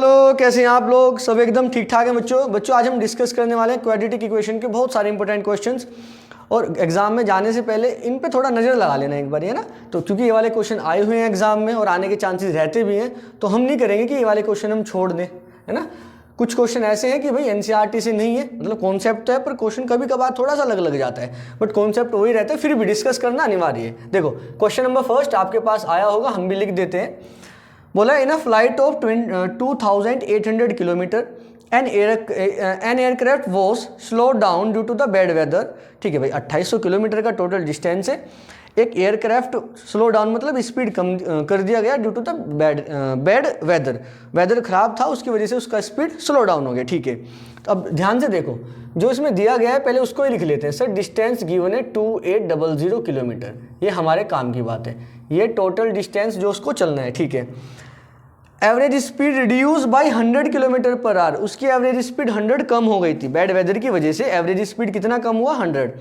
Hello, कैसे हैं आप लोग? सब एकदम ठीक ठाक हैं बच्चों आज हम डिस्कस करने वाले हैं क्वाड्रेटिक इक्वेशन के बहुत सारे इंपॉर्टेंट क्वेश्चंस। और एग्जाम में जाने से पहले इन पे थोड़ा नज़र लगा लेना एक बार, है ना। तो क्योंकि ये वाले क्वेश्चन आए हुए हैं एग्जाम में और आने के चांसेस रहते भी हैं, तो हम नहीं करेंगे कि ये वाले क्वेश्चन हम छोड़ दें, है ना। कुछ क्वेश्चन ऐसे हैं कि भाई एनसीईआरटी से नहीं है, मतलब कॉन्सेप्ट तो है पर क्वेश्चन कभी कभार थोड़ा सा अलग लग जाता है, बट कॉन्सेप्ट वही रहता है, फिर भी डिस्कस करना अनिवार्य है। देखो क्वेश्चन नंबर फर्स्ट आपके पास आया होगा, हम भी लिख देते हैं। बोला in a flight of 2800 kilometre an aircraft was slow down due to the bad weather. ठीक है भाई, 2800 किलोमीटर का टोटल डिस्टेंस है। एक एयरक्राफ्ट स्लो डाउन मतलब स्पीड कम कर दिया गया due to the bad weather खराब था, उसकी वजह से उसका स्पीड स्लो डाउन हो गया। ठीक है, तो अब ध्यान से देखो, जो इसमें दिया गया है पहले उसको ही लिख लेते हैं। सर डिस्टेंस गिवन है 2800 किलोमीटर, ये हमारे काम की बात है, ये टोटल डिस्टेंस जो उसको चलना है। ठीक है, average speed reduce by 100 kilometre पर आवर, उसकी एवरेज स्पीड 100 कम हो गई थी बैड वेदर की वजह से। एवरेज स्पीड कितना कम हुआ? 100।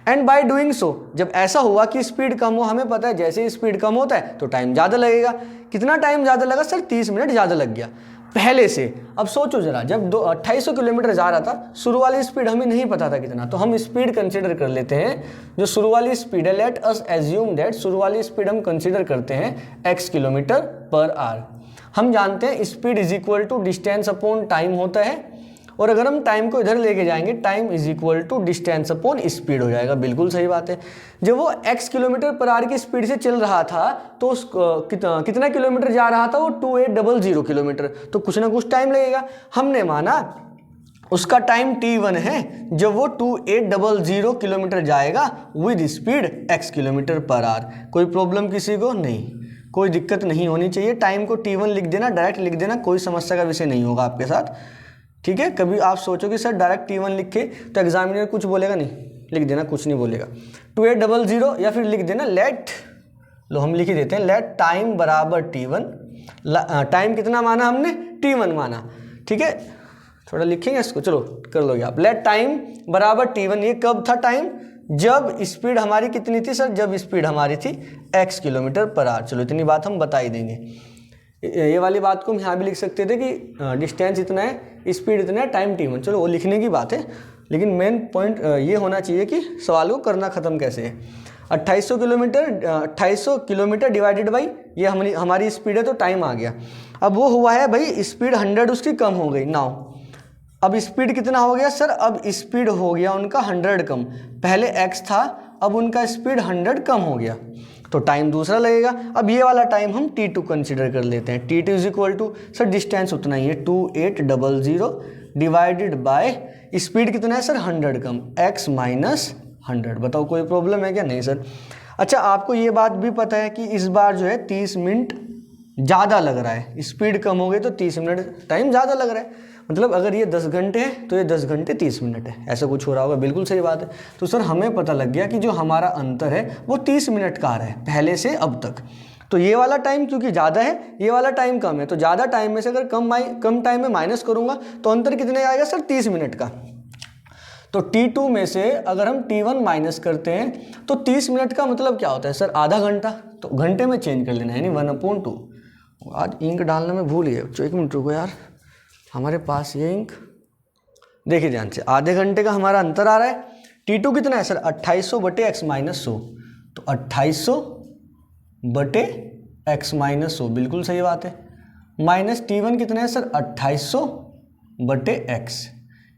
एंड बाय डूइंग सो, जब ऐसा हुआ कि स्पीड कम हो, हमें पता है जैसे ही स्पीड कम होता है तो टाइम ज़्यादा लगेगा। कितना टाइम ज़्यादा लगा? सर 30 मिनट ज़्यादा लग गया पहले से। अब सोचो जरा, जब 2800 किलोमीटर जा रहा था, शुरू वाली स्पीड हमें नहीं पता था कितना, तो हम स्पीड कंसीडर कर लेते हैं जो शुरू वाली स्पीड है। लेट अस एज्यूम दैट शुरू वाली स्पीड हम कंसीडर करते हैं x किलोमीटर पर आवर। हम जानते हैं speed is equal to distance upon time होता है, और अगर हम टाइम को इधर लेके जाएंगे time is equal to distance upon speed हो जाएगा। बिल्कुल सही बात है। जब वो x किलोमीटर पर आवर की स्पीड से चल रहा था तो कितना किलोमीटर जा रहा था? वो 2800 किलोमीटर, तो कुछ ना कुछ टाइम लगेगा। हमने माना उसका टाइम t1 है जब वो 2800 किलोमीटर जाएगा विद स्पीड x किलोमीटर पर आवर। कोई प्रॉब्लम किसी को? नहीं, कोई दिक्कत नहीं होनी चाहिए। टाइम को t1 लिख देना, डायरेक्ट लिख देना, कोई समस्या का विषय नहीं होगा आपके साथ। ठीक है, कभी आप सोचो कि सर डायरेक्ट t1 लिखे तो एग्जामिनर कुछ बोलेगा? नहीं, लिख देना, कुछ नहीं बोलेगा। 2800 या फिर लिख देना लेट, लो हम लिख ही देते हैं, लेट टाइम बराबर t1। टाइम कितना माना हमने? t1 माना। ठीक है, थोड़ा लिखेंगे इसको, चलो कर लोगे आप। लेट टाइम बराबर t1, ये कब था टाइम? जब स्पीड हमारी कितनी थी सर? जब स्पीड हमारी थी x किलोमीटर पर आवर। चलो इतनी बात हम बता ही देंगे। ये वाली बात को हम यहाँ भी लिख सकते थे कि डिस्टेंस इतना है, स्पीड इतना है, टाइम t1। चलो वो लिखने की बात है, लेकिन मेन पॉइंट ये होना चाहिए कि सवाल को करना ख़त्म कैसे है। 2800 किलोमीटर डिवाइडेड बाई ये हमारी स्पीड है, तो टाइम आ गया। अब वो हुआ है भाई स्पीड 100 उसकी कम हो गई। नाउ अब स्पीड कितना हो गया सर? अब स्पीड हो गया उनका 100 कम। पहले x था, अब उनका स्पीड 100 कम हो गया, तो टाइम दूसरा लगेगा। अब ये वाला टाइम हम t2 कंसीडर कर लेते हैं। t2 is equal to, sir distance उतना ही है 2800 डिवाइडेड बाय स्पीड कितना है सर? 100 कम, x माइनस 100। बताओ कोई प्रॉब्लम है क्या? नहीं सर। अच्छा, आपको ये बात भी पता है कि इस बार जो है 30 मिनट ज़्यादा लग रहा है, स्पीड कम हो गई तो 30 मिनट टाइम ज़्यादा लग रहा है। मतलब अगर ये 10 घंटे है तो ये 10 घंटे 30 मिनट है, ऐसा कुछ हो रहा होगा। बिल्कुल सही बात है। तो सर हमें पता लग गया कि जो हमारा अंतर है वो 30 मिनट का आ रहा है पहले से अब तक। तो ये वाला टाइम क्योंकि ज़्यादा है, ये वाला टाइम कम है, तो ज़्यादा टाइम में से अगर कम टाइम में माइनस करूँगा तो अंतर कितने आएगा सर? 30 मिनट का। तो t2 में से अगर हम t1 माइनस करते हैं तो 30 मिनट का मतलब क्या होता है सर? आधा घंटा। तो घंटे में चेंज कर लेना है, यानी 1/2। आज इंक डालने में भूल गए बच्चों, 1 मिनट रुको यार, हमारे पास ये इंक देखिए ध्यान से। आधे घंटे का हमारा अंतर आ रहा है। t2 कितना है सर? 2800 बटे x माइनस 100, तो 2800 बटे x माइनस 100, बिल्कुल सही बात है। माइनस t1 कितना है सर? 2800 बटे x,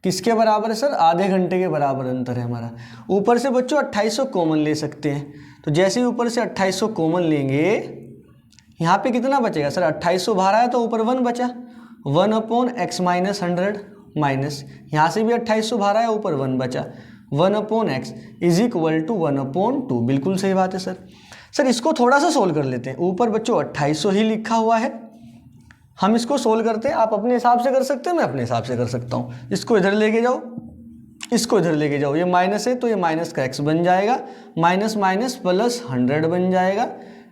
किसके बराबर है सर? आधे घंटे के बराबर अंतर है हमारा। ऊपर से बच्चों 2800 कॉमन ले सकते हैं, तो जैसे ही ऊपर से 2800 कॉमन लेंगे, यहाँ पे कितना बचेगा सर? 2800 बाहर आया तो ऊपर 1 बचा, 1/x माइनस 100 माइनस, यहाँ से भी 2800 बाहर आया, ऊपर 1 बचा, 1/x इज इक्वल टू 1/2। बिल्कुल सही बात है सर। सर इसको थोड़ा सा सोल्व कर लेते हैं। ऊपर बच्चों 2800 ही लिखा हुआ है, हम इसको सोल्व करते हैं। आप अपने हिसाब से कर सकते हैं, मैं अपने हिसाब से कर सकता हूँ। इसको इधर लेके जाओ, इसको इधर लेके जाओ, ये माइनस है तो ये माइनस का x बन जाएगा, माइनस माइनस प्लस 100 बन जाएगा,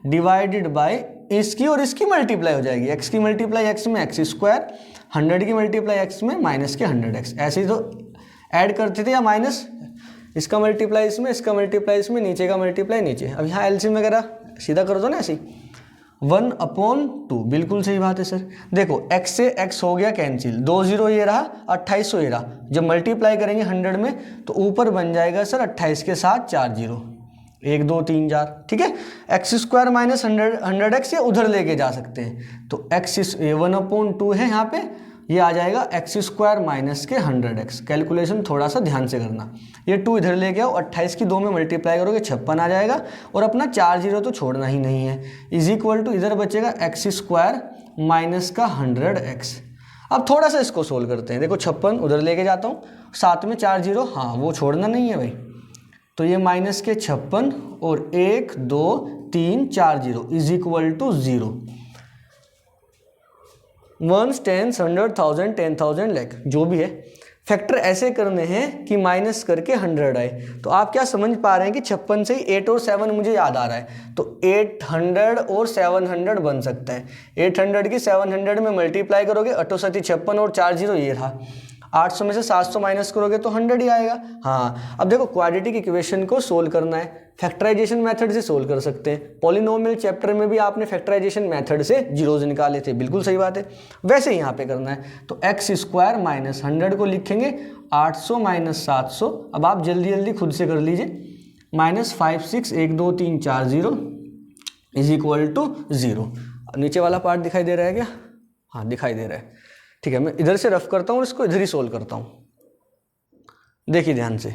डिवाइडेड बाय इसकी और इसकी मल्टीप्लाई हो जाएगी। x की मल्टीप्लाई x में x स्क्वायर, 100 की मल्टीप्लाई x में माइनस के 100x। ऐसे ही तो ऐड करते थे, या माइनस इसका मल्टीप्लाई इसमें, इसका मल्टीप्लाई इसमें, नीचे का मल्टीप्लाई नीचे। अब यहाँ एलसीएम वगैरह सीधा कर दो ना ऐसे ही। 1/2, बिल्कुल सही बात है सर। देखो x से x हो गया कैंसिल, 2 0 ये रहा, 2800 ये रहा। जब मल्टीप्लाई करेंगे 100 में तो ऊपर बन जाएगा सर 28 के साथ 4 0, 1 2 3 4, ठीक है। एक्स स्क्वायर माइनस 100x ये उधर लेके जा सकते हैं, तो x 1/2 है यहाँ पे, ये आ जाएगा एक्स स्क्वायर माइनस के 100x। कैलकुलेशन थोड़ा सा ध्यान से करना, ये 2 इधर लेके आओ, 28 की 2 में मल्टीप्लाई करोगे 56 आ जाएगा, और अपना 4 0 तो छोड़ना ही नहीं है, इज इक्वल टू इधर बचेगा एक्स स्क्वायर माइनस का 100x। अब थोड़ा सा इसको सोल्व करते हैं। देखो 56 उधर लेके जाता हूँ, साथ में 4 0, हाँ वो छोड़ना नहीं है भाई, तो ये माइनस के 56 और 1 2 3 4 0 इज इक्वल टू 0। 1 10 100 1000 10,000 लाख जो भी है, फैक्टर ऐसे करने हैं कि माइनस करके 100 आए। तो आप क्या समझ पा रहे हैं कि 56 से ही 8 और 7 मुझे याद आ रहा है, तो 800 और 700 बन सकता है। 800 की 700 में मल्टीप्लाई करोगे, 8 7 56 और 4 0 ये रहा, 800 में से 700 माइनस करोगे तो 100 ही आएगा। हाँ, अब देखो क्वाड्रेटिक इक्वेशन को सोल्व करना है, फैक्टराइजेशन मेथड से सोल्व कर सकते हैं। पॉलिनोमियल चैप्टर में भी आपने फैक्टराइजेशन मेथड से जीरोज निकाले थे, बिल्कुल सही बात है, वैसे ही यहाँ पे करना है। तो एक्स स्क्वायर माइनस 100 को लिखेंगे 800 माइनस 700, अब आप जल्दी जल्दी खुद से कर लीजिए, माइनस 5 6 1 2 3 4 0 इज इक्वल टू 0। नीचे वाला पार्ट दिखाई दे रहा है क्या? हाँ दिखाई दे रहा है, ठीक है। मैं इधर से रफ करता हूँ, इसको इधर ही सोल्व करता हूँ। देखिए ध्यान से,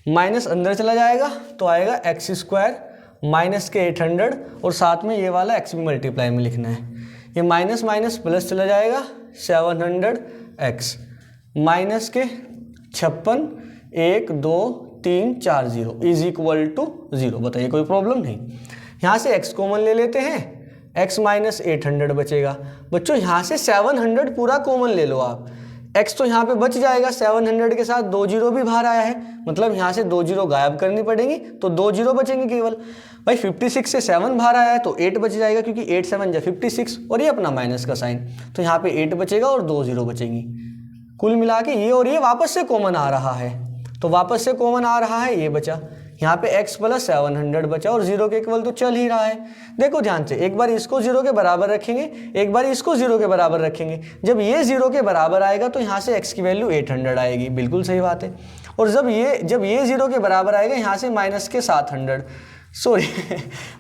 माइनस अंदर चला जाएगा तो आएगा एक्स स्क्वायर माइनस के 800, और साथ में ये वाला एक्स भी मल्टीप्लाई में लिखना है। ये माइनस माइनस प्लस चला जाएगा 700x माइनस के 56 1 2 3 4 0 इज इक्वल टू 0। बताइए कोई प्रॉब्लम नहीं। यहाँ से x कॉमन ले लेते हैं, x माइनस 800 बचेगा। बच्चों यहाँ से 700 पूरा कॉमन ले लो आप, x तो यहाँ पे बच जाएगा, 700 के साथ 2 0 भी बाहर आया है, मतलब यहाँ से 2 0 गायब करनी पड़ेंगी, तो 2 0 बचेंगे केवल। भाई 56 से 7 बाहर आया है तो 8 बच जाएगा, क्योंकि 8 7 जा 56, और ये अपना माइनस का साइन, तो यहाँ पे 8 बचेगा और 2 0 बचेंगी। कुल मिला के ये और ये वापस से कॉमन आ रहा है, तो वापस से कॉमन आ रहा है, ये बचा। यहाँ पे x प्लस 700 बचा, और 0 के इक्वल तो चल ही रहा है। देखो ध्यान से, एक बार इसको 0 के बराबर रखेंगे, एक बार इसको 0 के बराबर रखेंगे। जब ये 0 के बराबर आएगा तो यहाँ से x की वैल्यू 800 आएगी, बिल्कुल सही बात है। और जब ये 0 के बराबर आएगा, यहाँ से माइनस के 700, सॉरी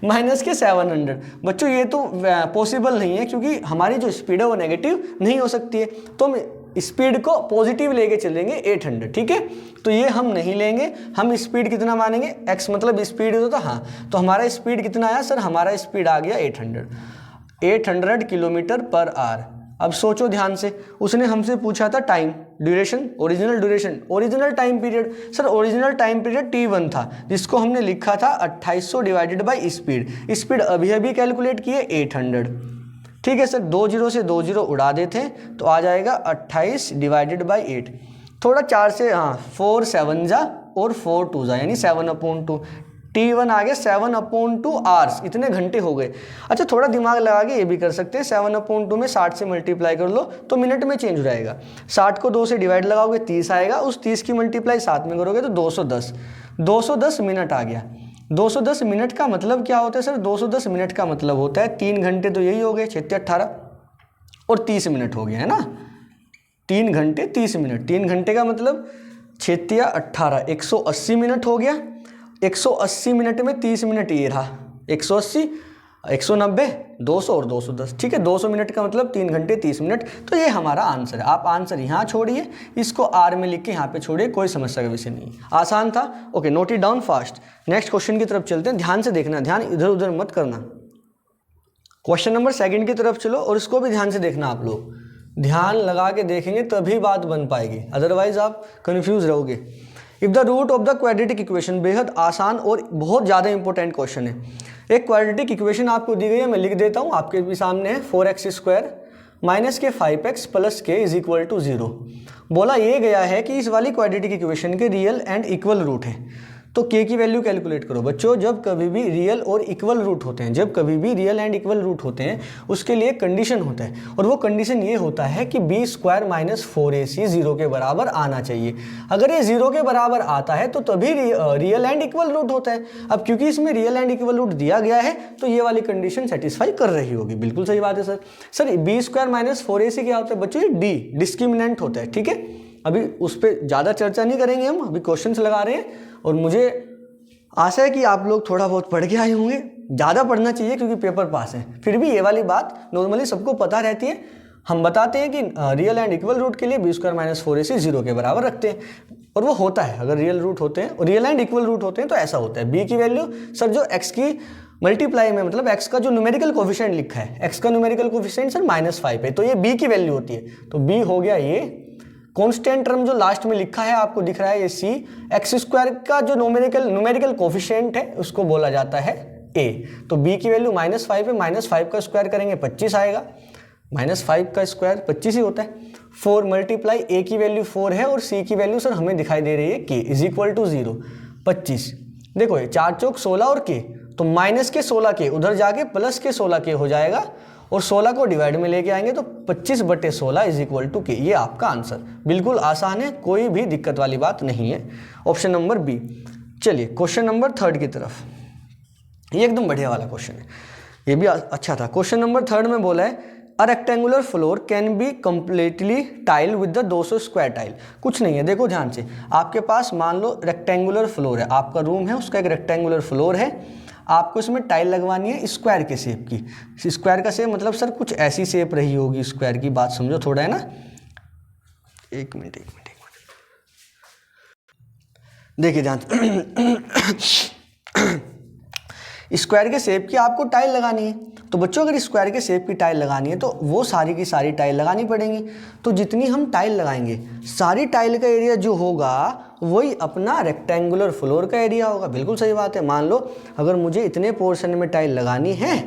माइनस के 700। बच्चों ये तो पॉसिबल नहीं है, क्योंकि हमारी जो स्पीड है वो नेगेटिव नहीं हो सकती है, तो हम स्पीड को पॉजिटिव लेके चलेंगे 800, ठीक है। तो ये हम नहीं लेंगे, हम स्पीड कितना मानेंगे, x मतलब स्पीड होता, हाँ, तो हमारा स्पीड कितना आया सर, हमारा स्पीड आ गया 800 किलोमीटर पर आवर। अब सोचो ध्यान से, उसने हमसे पूछा था time duration, original duration, original time period. Sir original time period t1 था, जिसको हमने लिखा था 2800 डिवाइडेड बाई स्पीड। स्पीड अभी अभी कैलकुलेट किए 800, ठीक है सर। 2 0 से 2 0 उड़ा देते हैं तो आ जाएगा 28 डिवाइडेड बाई 8। थोड़ा 4 से, हाँ 4 7 जा और 4 2 जा, यानी 7/2। t1 आ गया 7/2 आवर्स, इतने घंटे हो गए। अच्छा थोड़ा दिमाग लगा के ये भी कर सकते हैं, 7/2 में 60 से मल्टीप्लाई कर लो तो मिनट में चेंज हो जाएगा। 60 को 2 से डिवाइड लगाओगे 30 आएगा, उस 30 की मल्टीप्लाई 7 में करोगे तो 210 मिनट आ गया। 210 मिनट का मतलब क्या होता है सर, 210 मिनट का मतलब होता है 3 घंटे तो यही हो गए, 6 18 और 30 मिनट हो गया है ना, 3 घंटे 30 मिनट। 3 घंटे का मतलब 6 18 180 मिनट हो गया। 180 मिनट में 30 मिनट ये रहा, 180 190 200 और 210, ठीक है। 200 मिनट का मतलब 3 घंटे 30 मिनट। तो ये हमारा आंसर है। आप आंसर यहाँ छोड़िए, इसको आर में लिख के यहाँ पे छोड़िए, कोई समस्या का विषय नहीं। आसान था, okay, note it down fast. Next question की तरफ चलते हैं, ध्यान से देखना, ध्यान इधर उधर मत करना। क्वेश्चन नंबर 2 की तरफ चलो, और इसको भी ध्यान से देखना। आप लोग ध्यान लगा के देखेंगे तभी बात बन पाएगी, अदरवाइज आप कन्फ्यूज रहोगे। If the root of the quadratic equation, बेहद आसान और बहुत ज़्यादा इंपॉर्टेंट क्वेश्चन है। एक क्वाड्रेटिक इक्वेशन आपको दी गई है, मैं लिख देता हूँ, आपके भी सामने है। 4x² माइनस के 5x प्लस के इज इक्वल टू 0। बोला ये गया है कि इस वाली क्वाड्रेटिक इक्वेशन के रियल एंड इक्वल रूट है। तो k की वैल्यू कैलकुलेट करो बच्चों। जब कभी भी रियल और इक्वल रूट होते हैं, जब कभी भी रियल एंड इक्वल रूट होते हैं, उसके लिए कंडीशन होता है, और वो कंडीशन ये होता है कि b स्क्वायर माइनस 4ac 0 के बराबर आना चाहिए। अगर ये 0 के बराबर आता है तो तभी रियल एंड इक्वल रूट होता है। अब क्योंकि इसमें रियल एंड इक्वल रूट दिया गया है तो ये वाली कंडीशन सेटिस्फाई कर रही होगी। बिल्कुल सही बात है sir. Sir b square minus 4ac क्या होता है बच्चों? ये डिस्क्रिमिनेंट होता है, ठीक है। अभी उस पर ज़्यादा चर्चा नहीं करेंगे हम, अभी क्वेश्चंस लगा रहे हैं, और मुझे आशा है कि आप लोग थोड़ा बहुत पढ़ के आए होंगे। ज़्यादा पढ़ना चाहिए क्योंकि पेपर पास है। फिर भी ये वाली बात नॉर्मली सबको पता रहती है। हम बताते हैं कि रियल एंड इक्वल रूट के लिए b स्क्वायर माइनस 4ac 0 के बराबर रखते हैं, और वो होता है। अगर रियल रूट होते हैं, रियल एंड इक्वल रूट होते हैं तो ऐसा होता है। b की वैल्यू सर जो x की मल्टीप्लाई में, मतलब x का जो न्यूमेरिकल कोफिशिएंट लिखा है, x का न्यूमेरिकल कोफिशिएंट सर -5 है, तो ये b की वैल्यू होती है। तो b हो गया ये कांस्टेंट टर्म जो लास्ट में लिखा है आपको दिख रहा है ये c, एक्स स्क्वायर का जो न्यूमेरिकल कोफिशिएंट है उसको बोला जाता है a। तो b की वैल्यू -5 है, -5 का स्क्वायर करेंगे 25 आएगा, -5 का स्क्वायर 25 ही होता है। 4 मल्टीप्लाई a की वैल्यू 4 है और c की वैल्यू सर हमें दिखाई दे रही है k इज इक्वल टू 0, 25। देखो ये 4 चौक 16 और k, तो माइनस के 16 के उधर जाके प्लस के 16 के हो जाएगा, और 16 को डिवाइड में लेके आएंगे तो 25/16 इज इक्वल टू के। ये आपका आंसर बिल्कुल आसान है, कोई भी दिक्कत वाली बात नहीं है। Option number B. चलिए क्वेश्चन नंबर 3 की तरफ। ये एकदम बढ़िया वाला क्वेश्चन है, ये भी अच्छा था। क्वेश्चन नंबर 3 में बोला है a rectangular floor can be completely tile with the 200 square tile. कुछ नहीं है, देखो ध्यान से, आपके पास मान लो रेक्टेंगुलर फ्लोर है, आपका रूम है, उसका एक रेक्टेंगुलर फ्लोर है, आपको इसमें टाइल लगवानी है स्क्वायर के शेप की। स्क्वायर का शेप मतलब सर कुछ ऐसी शेप रही होगी स्क्वायर की, बात समझो थोड़ा, है ना। एक मिनट देखिए ध्यान स्क्वायर के शेप की आपको टाइल लगानी है। तो बच्चों अगर स्क्वायर के शेप की टाइल लगानी है तो वो सारी की सारी टाइल लगानी पड़ेंगी। तो जितनी हम टाइल लगाएंगे सारी टाइल का एरिया जो होगा वही अपना रेक्टेंगुलर फ्लोर का एरिया होगा। बिल्कुल सही बात है। मान लो अगर मुझे इतने पोर्शन में टाइल लगानी है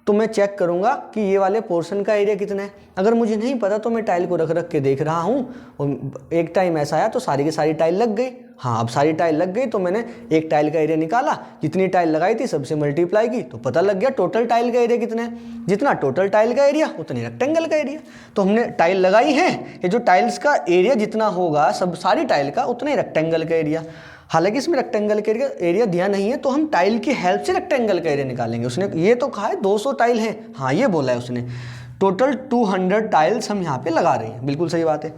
तो मैं चेक करूंगा कि ये वाले पोर्शन का एरिया कितना है। अगर मुझे नहीं पता तो मैं टाइल को रख रख के देख रहा हूँ, और एक टाइम ऐसा आया तो सारी की सारी टाइल लग गई। हाँ, अब सारी टाइल लग गई तो मैंने एक टाइल का एरिया निकाला, जितनी टाइल लगाई थी सबसे मल्टीप्लाई की तो पता लग गया टोटल टाइल का एरिया कितना है। जितना टोटल टाइल का एरिया उतनी रेक्टेंगल का एरिया। तो हमने टाइल लगाई है, ये जो टाइल्स का एरिया जितना होगा सब सारी टाइल का उतना ही रेक्टेंगल का एरिया। हालांकि इसमें रेक्टेंगल का एरिया दिया नहीं है तो हम टाइल की हेल्प से रेक्टेंगल का एरिया निकालेंगे। उसने ये तो कहा है 200 टाइल है, हाँ ये बोला है उसने। टोटल 200 टाइल्स हम यहाँ पे लगा रहे हैं, बिल्कुल सही बात है।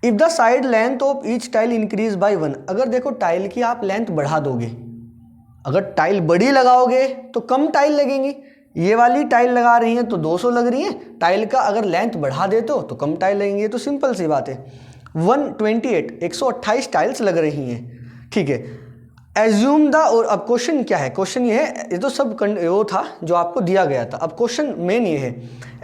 If the side length of each tile increase by 1, अगर देखो टाइल की आप लेंथ बढ़ा दोगे, अगर टाइल बड़ी लगाओगे तो कम टाइल लगेंगी। ये वाली टाइल लगा रही हैं तो 200 लग रही है, टाइल का अगर लेंथ बढ़ा दे तो कम टाइल लगेंगी। तो सिंपल सी बात है, 128 टाइल्स लग रही हैं, ठीक है। एज्यूम द, और अब क्वेश्चन क्या है, क्वेश्चन ये है, ये तो सब वो था जो आपको दिया गया था। अब क्वेश्चन मेन ये है,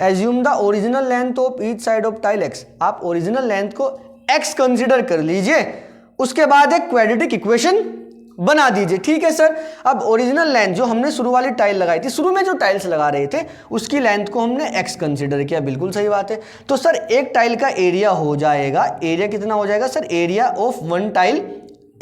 assume the original length of each side of tile x। आप ओरिजिनल लेंथ को x कंसीडर कर लीजिए, उसके बाद एक क्वाड्रेटिक इक्वेशन बना दीजिए, ठीक है सर। अब ओरिजिनल लेंथ जो हमने शुरू वाली टाइल लगाई थी, शुरू में जो टाइल्स लगा रहे थे उसकी लेंथ को हमने x कंसीडर किया, बिल्कुल सही बात है। तो सर एक टाइल का एरिया हो जाएगा, एरिया कितना हो जाएगा sir, area of one tile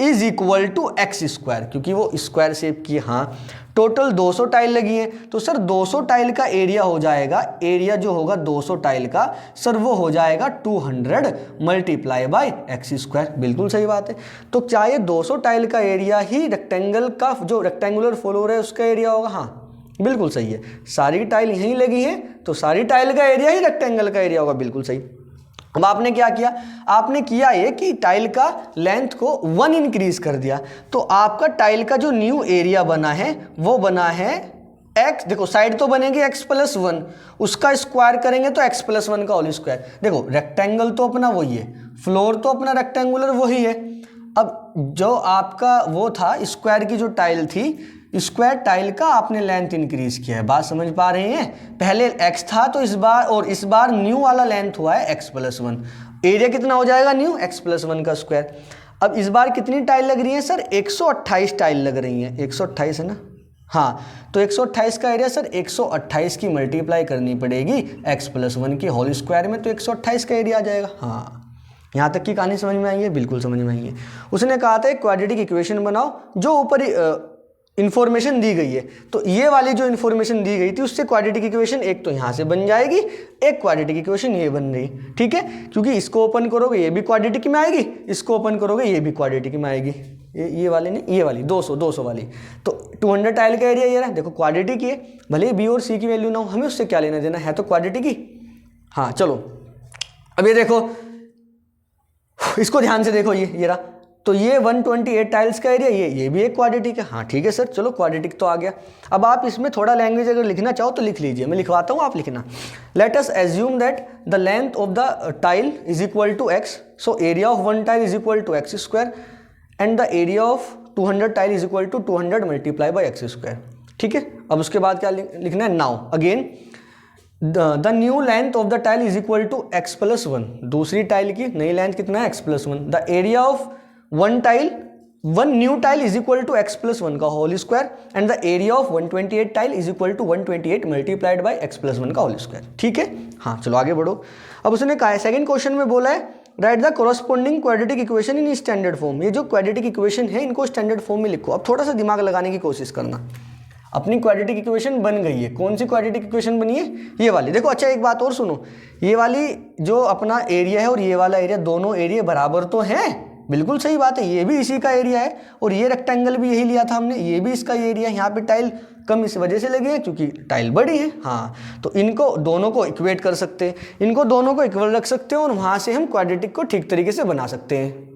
is equal to x square, क्योंकि वो स्क्वायर शेप की। हाँ, टोटल 200 टाइल लगी है तो सर 200 टाइल का एरिया हो जाएगा, एरिया जो होगा 200 टाइल का सर वो हो जाएगा 200 मल्टीप्लाई बाय एक्स स्क्वायर, बिल्कुल सही बात है। तो क्या ये 200 टाइल का एरिया ही रेक्टेंगल का जो रेक्टेंगुलर फ्लोर है उसका एरिया होगा? हाँ बिल्कुल सही है, सारी टाइल यहीं लगी है तो सारी टाइल का एरिया ही रेक्टेंगल का एरिया होगा, बिल्कुल सही। अब आपने क्या किया, आपने किया ये कि टाइल का लेंथ को 1 इंक्रीज कर दिया, तो आपका टाइल का जो न्यू एरिया बना है वो बना है x। देखो साइड तो बनेगी x+1, उसका स्क्वायर करेंगे तो x+1 का होल स्क्वायर। देखो रेक्टेंगल तो अपना वही है, फ्लोर तो अपना रेक्टेंगुलर वही है। अब जो आपका वो था स्क्वायर की जो टाइल थी, स्क्वायर टाइल का आपने लेंथ इंक्रीज किया है, बात समझ पा रहे हैं। पहले x था तो इस बार न्यू वाला लेंथ हुआ है x+1, एरिया कितना हो जाएगा न्यू x+1 का स्क्वायर। अब इस बार कितनी टाइल लग रही है सर, 128 टाइल लग रही हैं, 128 है ना। हाँ, तो 128 का एरिया सर 128 की मल्टीप्लाई करनी पड़ेगी x+1 की होल स्क्वायर में, तो 128 का एरिया आ जाएगा। हाँ यहाँ तक की कहानी समझ में आई है? बिल्कुल समझ में आई है। उसने कहा था एक क्वाड्रेटिक इक्वेशन बनाओ जो ऊपर इन्फॉर्मेशन दी गई है, तो ये वाली जो इन्फॉर्मेशन दी गई थी उससे क्वाड्रेटिक इक्वेशन एक तो यहाँ से बन जाएगी, एक क्वाड्रेटिक इक्वेशन ये बन रही, ठीक है, क्योंकि इसको ओपन करोगे ये भी क्वाड्रेटिक में आएगी, इसको ओपन करोगे ये भी क्वाड्रेटिक में आएगी, ये वाली नहीं, ये वाली 200 वाली। तो 200 टाइल का एरिया ये रहा, देखो क्वाड्रेटिक ही है, भले बी और सी की वैल्यू ना हो, हमें उससे क्या लेना देना है, तो क्वाड्रेटिक ही। हाँ चलो अब ये देखो, इसको ध्यान से देखो, ये रहा, तो ये 128 टाइल्स का एरिया, ये भी एक क्वाड्रेटिक है। हाँ ठीक है सर, चलो क्वाड्रेटिक तो आ गया। अब आप इसमें थोड़ा लैंग्वेज अगर लिखना चाहो तो लिख लीजिए, मैं लिखवाता हूँ, आप लिखना। Let us assume that the length of the tile is equal to x, so area of one tile is equal to x square and the area of 200 tile is equal to 200 multiply by x square, ठीक है। अब उसके बाद क्या लिखना है, now again the new length of the tile is equal to x plus one, दूसरी tile की नई लेंथ कितना है, x plus one. The area of one new tile is equal to x plus one का whole square and the area of 128 tile is equal to 128 multiplied by x plus one का whole square, ठीक है। हाँ चलो आगे बढ़ो। अब उसने कहा है सेकंड क्वेश्चन में बोला है right the corresponding quadratic equation in standard form, ये जो क्वाड्रेटिक इक्वेशन है इनको स्टैंडर्ड फॉर्म में लिखो। अब थोड़ा सा दिमाग लगाने की कोशिश करना, अपनी क्वाड्रेटिक इक्वेशन बन गई है, कौन सी क्वाड्रेटिक इक्वेशन बनी है, ये वाली। देखो अच्छा एक बात और सुनो, ये वाली जो अपना एरिया है और ये वाला एरिया, दोनों एरिया बराबर तो हैं, बिल्कुल सही बात है, ये भी इसी का एरिया है और ये रेक्टेंगल भी यही लिया था हमने, ये भी इसका एरिया है। यहाँ पे टाइल कम इस वजह से लगी है क्योंकि टाइल बड़ी है। हाँ तो इनको दोनों को इक्वेट कर सकते हैं, इनको दोनों को इक्वल रख सकते हैं और वहाँ से हम क्वाड्रेटिक को ठीक तरीके से बना सकते हैं,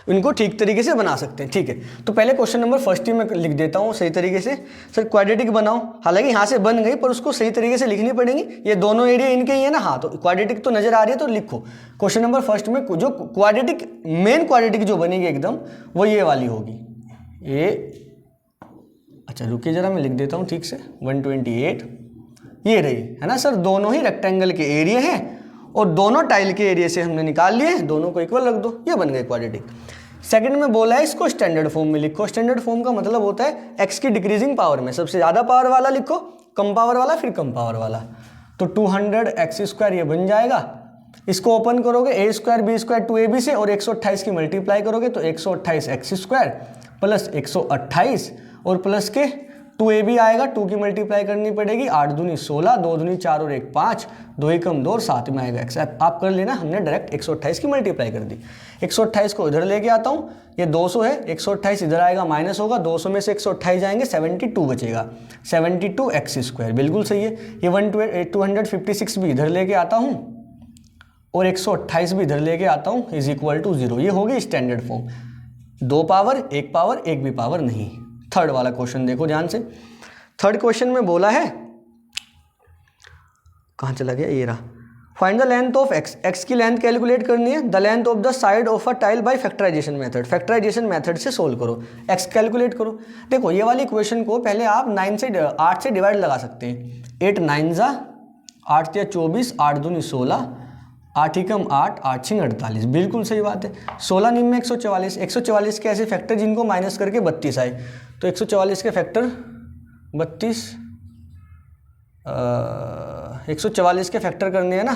इनको ठीक तरीके से बना सकते हैं, ठीक है। तो पहले क्वेश्चन नंबर फर्स्ट ही मैं लिख देता हूँ सही तरीके से। सर क्वाड्रेटिक बनाओ, हालांकि यहाँ से बन गई पर उसको सही तरीके से लिखनी पड़ेगी, ये दोनों एरिया इनके ही है ना। हाँ तो क्वाड्रेटिक तो नजर आ रही है, तो लिखो क्वेश्चन नंबर फर्स्ट में जो क्वाड्रेटिक मेन क्वाड्रेटिक जो बनेगी एकदम वो ये वाली होगी, ये अच्छा रुकिए जरा मैं लिख देता हूँ ठीक से, 128 ये रही है ना सर, दोनों ही रेक्टेंगल के एरिया हैं और दोनों टाइल के एरिया से हमने निकाल लिए, दोनों को इक्वल रख दो, ये बन गए क्वाड्रेटिक। सेकंड में बोला है इसको स्टैंडर्ड फॉर्म में लिखो। स्टैंडर्ड फॉर्म का मतलब होता है एक्स की डिक्रीजिंग पावर में, सबसे ज़्यादा पावर वाला लिखो, कम पावर वाला, फिर कम पावर वाला। तो 200 एक्स स्क्वायर ये बन जाएगा, इसको ओपन करोगे ए स्क्वायर बी स्क्वायर 2ab से और 128 की मल्टीप्लाई करोगे तो 128 एक्स स्क्वायर प्लस 128 और प्लस के 2ab आएगा, 2 की मल्टीप्लाई करनी पड़ेगी, 8 दूनी 16, 2 दूनी 4 और 1 5, 2 एकम 2 और 7 में आएगा एक्स। आप कर लेना, हमने डायरेक्ट 128 की मल्टीप्लाई कर दी। 128 को इधर लेके आता हूँ, ये 200 है, 128 इधर आएगा माइनस होगा, 200 में से 128 जाएंगे 72 बचेगा, 72 एक्स स्क्वायर, बिल्कुल सही है। ये 256 भी इधर लेके आता हूँ और 128 भी इधर लेके आता हूँ, इज इक्वल टू 0। ये हो गई स्टैंडर्ड फॉर्म, 2 पावर, 1 पावर, 1 भी पावर नहीं। थर्ड वाला क्वेश्चन देखो ध्यान से। थर्ड क्वेश्चन में बोला है, कहाँ चला गया, ये रहा, find the length of x, x की लेंथ कैलकुलेट करनी है, the length of the side of a tile by factorisation method, factorisation method से सोल्व करो, एक्स कैलकुलेट करो। देखो ये वाली क्वेश्चन को पहले आप 8 से डिवाइड लगा सकते हैं, 8 9 जा 8 या 24, 8 दूनी 16, 8 एकम 8, 8 छिंग 48, बिल्कुल सही बात है। 16 निम में 144, 144 के ऐसे फैक्टर जिनको माइनस करके 32 आए, तो 144 के फैक्टर 32, 144 के फैक्टर करने हैं ना,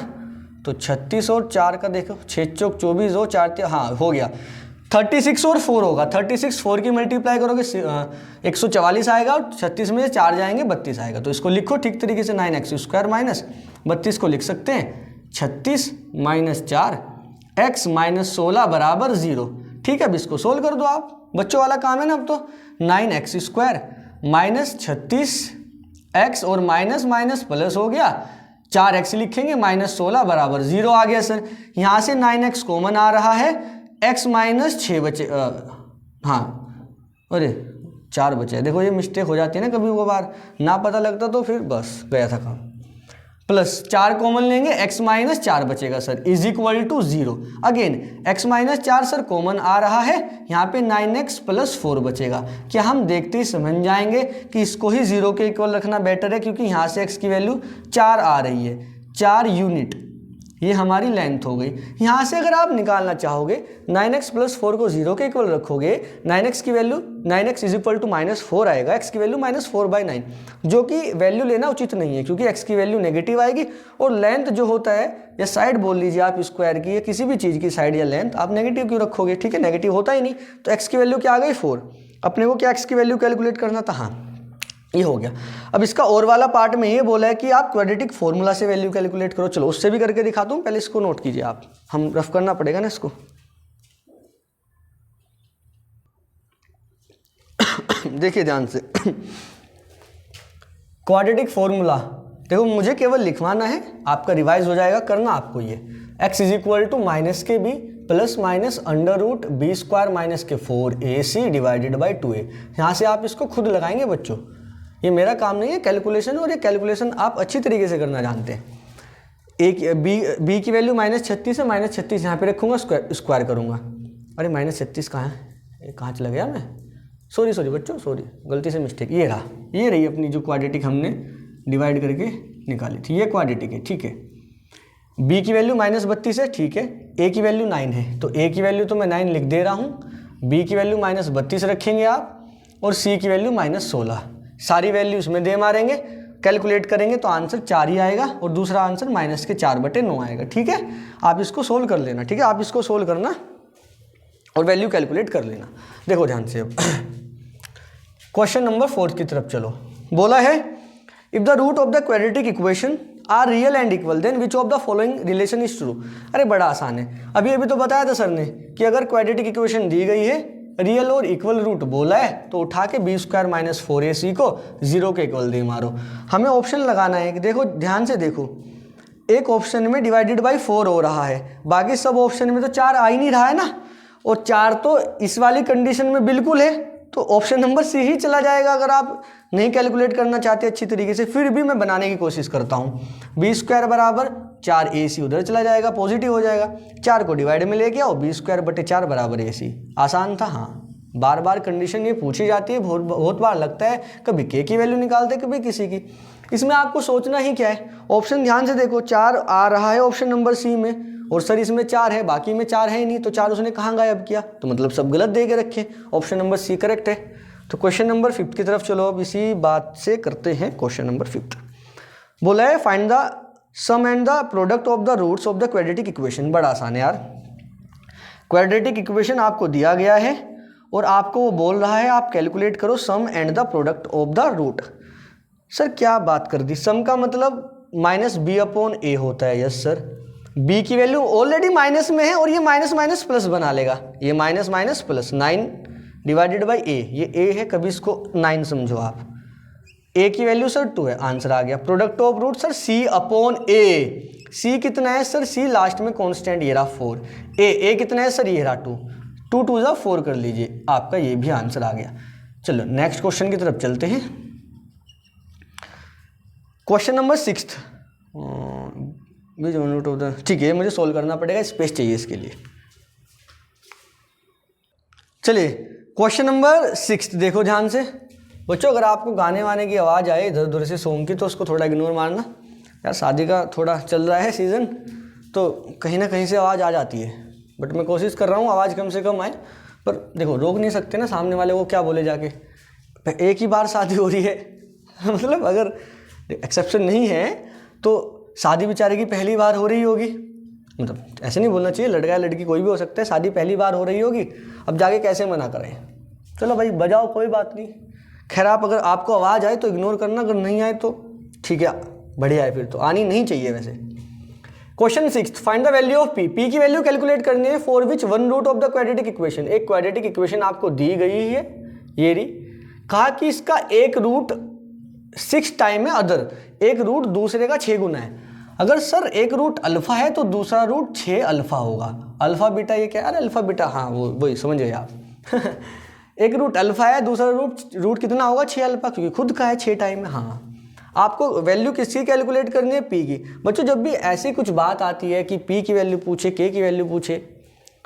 तो 36 और 4 का देखो, 6 चौक 24 हो, 4 हाँ हो गया, 36 और 4 होगा, 36 4 की मल्टीप्लाई करोगे 144 आएगा और 36 में 4 जाएंगे 32 आएगा। तो इसको लिखो ठीक तरीके से, 9x स्क्वायर माइनस 32 को लिख सकते हैं 36 माइनस 4 x माइनस 16 बराबर 0, ठीक है। अब इसको सोल्व कर दो आप, बच्चों वाला काम है ना। अब तो 9x स्क्वायर माइनस 36x और माइनस माइनस प्लस हो गया, 4x लिखेंगे माइनस 16 बराबर 0 आ गया सर। यहाँ से 9x कॉमन आ रहा है, x माइनस 6 बचे, हाँ अरे 4 बचे, देखो ये मिस्टेक हो जाती है ना कभी कभार, ना पता लगता तो फिर बस गया था काम। प्लस 4 कॉमन लेंगे, x माइनस 4 बचेगा sir, is equal to 0। Again x minus 4 sir common आ रहा है, यहाँ पे 9x प्लस 4 बचेगा। क्या हम देखते ही समझ जाएंगे कि इसको ही 0 के इक्वल रखना बेटर है, क्योंकि यहाँ से x की वैल्यू 4 आ रही है, 4 यूनिट, ये हमारी लेंथ हो गई। यहाँ से अगर आप निकालना चाहोगे 9x + 4 को 0 के इक्वल रखोगे, 9x की वैल्यू 9x = -4 आएगा, x की वैल्यू -4/9, जो कि वैल्यू लेना उचित नहीं है क्योंकि x की वैल्यू नेगेटिव आएगी और लेंथ जो होता है या साइड बोल लीजिए आप स्क्वायर की या किसी भी चीज़ की साइड या लेंथ आप नेगेटिव क्यों रखोगे, ठीक है, नेगेटिव होता ही नहीं। तो x की वैल्यू क्या आ गई 4। अपने को क्या x की वैल्यू कैलकुलेट करना था, हाँ ये हो गया। अब इसका और वाला पार्ट में ये बोला है कि आप क्वाड्रेटिक फॉर्मूला से वैल्यू कैलकुलेट करो। चलो उससे भी करके दिखाता हूँ, पहले इसको नोट कीजिए आप, हम रफ करना पड़ेगा ना इसको। देखिए ध्यान से क्वाड्रेटिक फॉर्मूला देखो, मुझे केवल लिखवाना है, आपका रिवाइज हो जाएगा, करना आपको ये x = -kb + -√b² - 4ac / 2a। यहाँ से आप इसको खुद लगाएंगे बच्चों, ये मेरा काम नहीं है कैलकुलेशन, और ये कैलकुलेशन आप अच्छी तरीके से करना जानते हैं। एक b की वैल्यू -36 है, -36 यहाँ पे रखूँगा, स्क्वायर करूँगा। अरे -36 कहाँ है, कहाँ चला गया मैं, सॉरी बच्चों, सॉरी, गलती से मिस्टेक, ये रहा, ये रही अपनी जो क्वाड्रेटिक हमने डिवाइड करके निकाली थी, ये क्वाड्रेटिक है, ठीक है। b की वैल्यू -32 है, ठीक है, a की वैल्यू 9 है, तो a की वैल्यू तो मैं 9 लिख दे रहा हूँ, b की वैल्यू -32 रखेंगे आप, और c की वैल्यू -16, सारी वैल्यू इसमें दे मारेंगे, कैलकुलेट करेंगे तो आंसर 4 ही आएगा, और दूसरा आंसर -4/9 आएगा, ठीक है। आप इसको सोल्व कर लेना, ठीक है, आप इसको सोल्व करना और वैल्यू कैलकुलेट कर लेना। देखो ध्यान से अब क्वेश्चन नंबर 4 की तरफ चलो। बोला है if the root of the quadratic equation are real and equal then which of the following relation is true. अरे बड़ा आसान है, अभी तो बताया था सर ने कि अगर क्वाड्रेटिक इक्वेशन दी गई है, रियल और इक्वल रूट बोला है, तो उठा के b² - 4ac को 0 के इक्वल दे मारो। हमें ऑप्शन लगाना है कि देखो ध्यान से देखो, एक ऑप्शन में डिवाइडेड बाई 4 हो रहा है, बाकी सब ऑप्शन में तो 4 आ ही नहीं रहा है ना, और 4 तो इस वाली कंडीशन में बिल्कुल है, तो ऑप्शन नंबर सी ही चला जाएगा। अगर आप नहीं कैलकुलेट करना चाहते अच्छी तरीके से, फिर भी मैं बनाने की कोशिश करता हूँ। b² = 4ac उधर चला जाएगा, पॉजिटिव हो जाएगा, 4 को डिवाइड में लेके आओ, b² / 4 = ac। आसान था, हाँ, बार बार कंडीशन ये पूछी जाती है, बहुत बार लगता है, कभी k की वैल्यू निकालते कभी किसी की। इसमें आपको सोचना ही क्या है, ऑप्शन ध्यान से देखो, 4 आ रहा है ऑप्शन नंबर सी में, और सर इसमें 4 है, बाकी में 4 है ही नहीं, तो 4 उसने कहाँ गायब किया, तो मतलब सब गलत दे के रखे, ऑप्शन नंबर सी करेक्ट है। तो क्वेश्चन नंबर 5 की तरफ चलो, अब इसी बात से करते हैं क्वेश्चन नंबर 5। बोला है find the sum and the product of the roots of the quadratic equation. बड़ा आसान है यार, क्वाड्रेटिक इक्वेशन आपको दिया गया है और आपको वो बोल रहा है आप कैलकुलेट करो sum and the product of the root. Sir क्या बात कर दी, सम का मतलब -b/a होता है। यस सर, b की वैल्यू ऑलरेडी माइनस में है और ये माइनस माइनस प्लस बना लेगा, ये minus minus plus 9 divided by a, ये a है, कभी इसको 9 समझो आप। a की वैल्यू सर 2 है, आंसर आ गया। Product of root sir c/a, c कितना है सर, c लास्ट में कांस्टेंट ये रहा 4, a कितना है सर, ये रहा 2, 2 2 जा 4 कर लीजिए, आपका ये भी आंसर आ गया। चलो नेक्स्ट क्वेश्चन की तरफ चलते हैं। क्वेश्चन नंबर 6, ठीक है, मुझे सोल्व करना पड़ेगा, स्पेस चाहिए इसके लिए। चलिए क्वेश्चन नंबर 6 देखो ध्यान से बच्चों, अगर आपको गाने वाने की आवाज़ आए इधर उधर से सॉन्ग की, तो उसको थोड़ा इग्नोर मारना यार, शादी का थोड़ा चल रहा है सीज़न, तो कहीं ना कहीं से आवाज़ आ जाती है, बट मैं कोशिश कर रहा हूँ आवाज़ कम से कम आए, पर देखो रोक नहीं सकते ना, सामने वाले को क्या बोले जाके, एक ही बार शादी हो रही है मतलब अगर एक्सेप्शन नहीं है तो शादी बेचारे की पहली बार हो रही होगी, मतलब ऐसे नहीं बोलना चाहिए, लड़का या लड़की कोई भी हो सकता है, शादी पहली बार हो रही होगी, अब जाके कैसे मना करें। चलो भाई बजाओ, कोई बात नहीं, खैर आप अगर आपको आवाज़ आए तो इग्नोर करना, अगर नहीं आए तो ठीक है, बढ़िया है, फिर तो आनी नहीं चाहिए वैसे। Question 6, find the value of p, p की वैल्यू कैलकुलेट करनी है for which one root of the quadratic equation. एक क्वाड्रेटिक इक्वेशन आपको दी गई है, ये रही, कहा कि इसका एक रूट 6 टाइम है अदर, एक रूट दूसरे का 6 गुना है। अगर सर एक रूट अल्फा है तो दूसरा रूट 6 अल्फा होगा, अल्फा बीटा ये क्या है, अरे अल्फा बीटा, हाँ वही समझ गए आप एक रूट अल्फा है, दूसरा रूट कितना होगा 6 अल्फा, क्योंकि खुद का है 6 टाइम है। हाँ, आपको वैल्यू किसकी कैलकुलेट करनी है, p की। बच्चों जब भी ऐसी कुछ बात आती है कि p की वैल्यू पूछे, k की वैल्यू पूछे,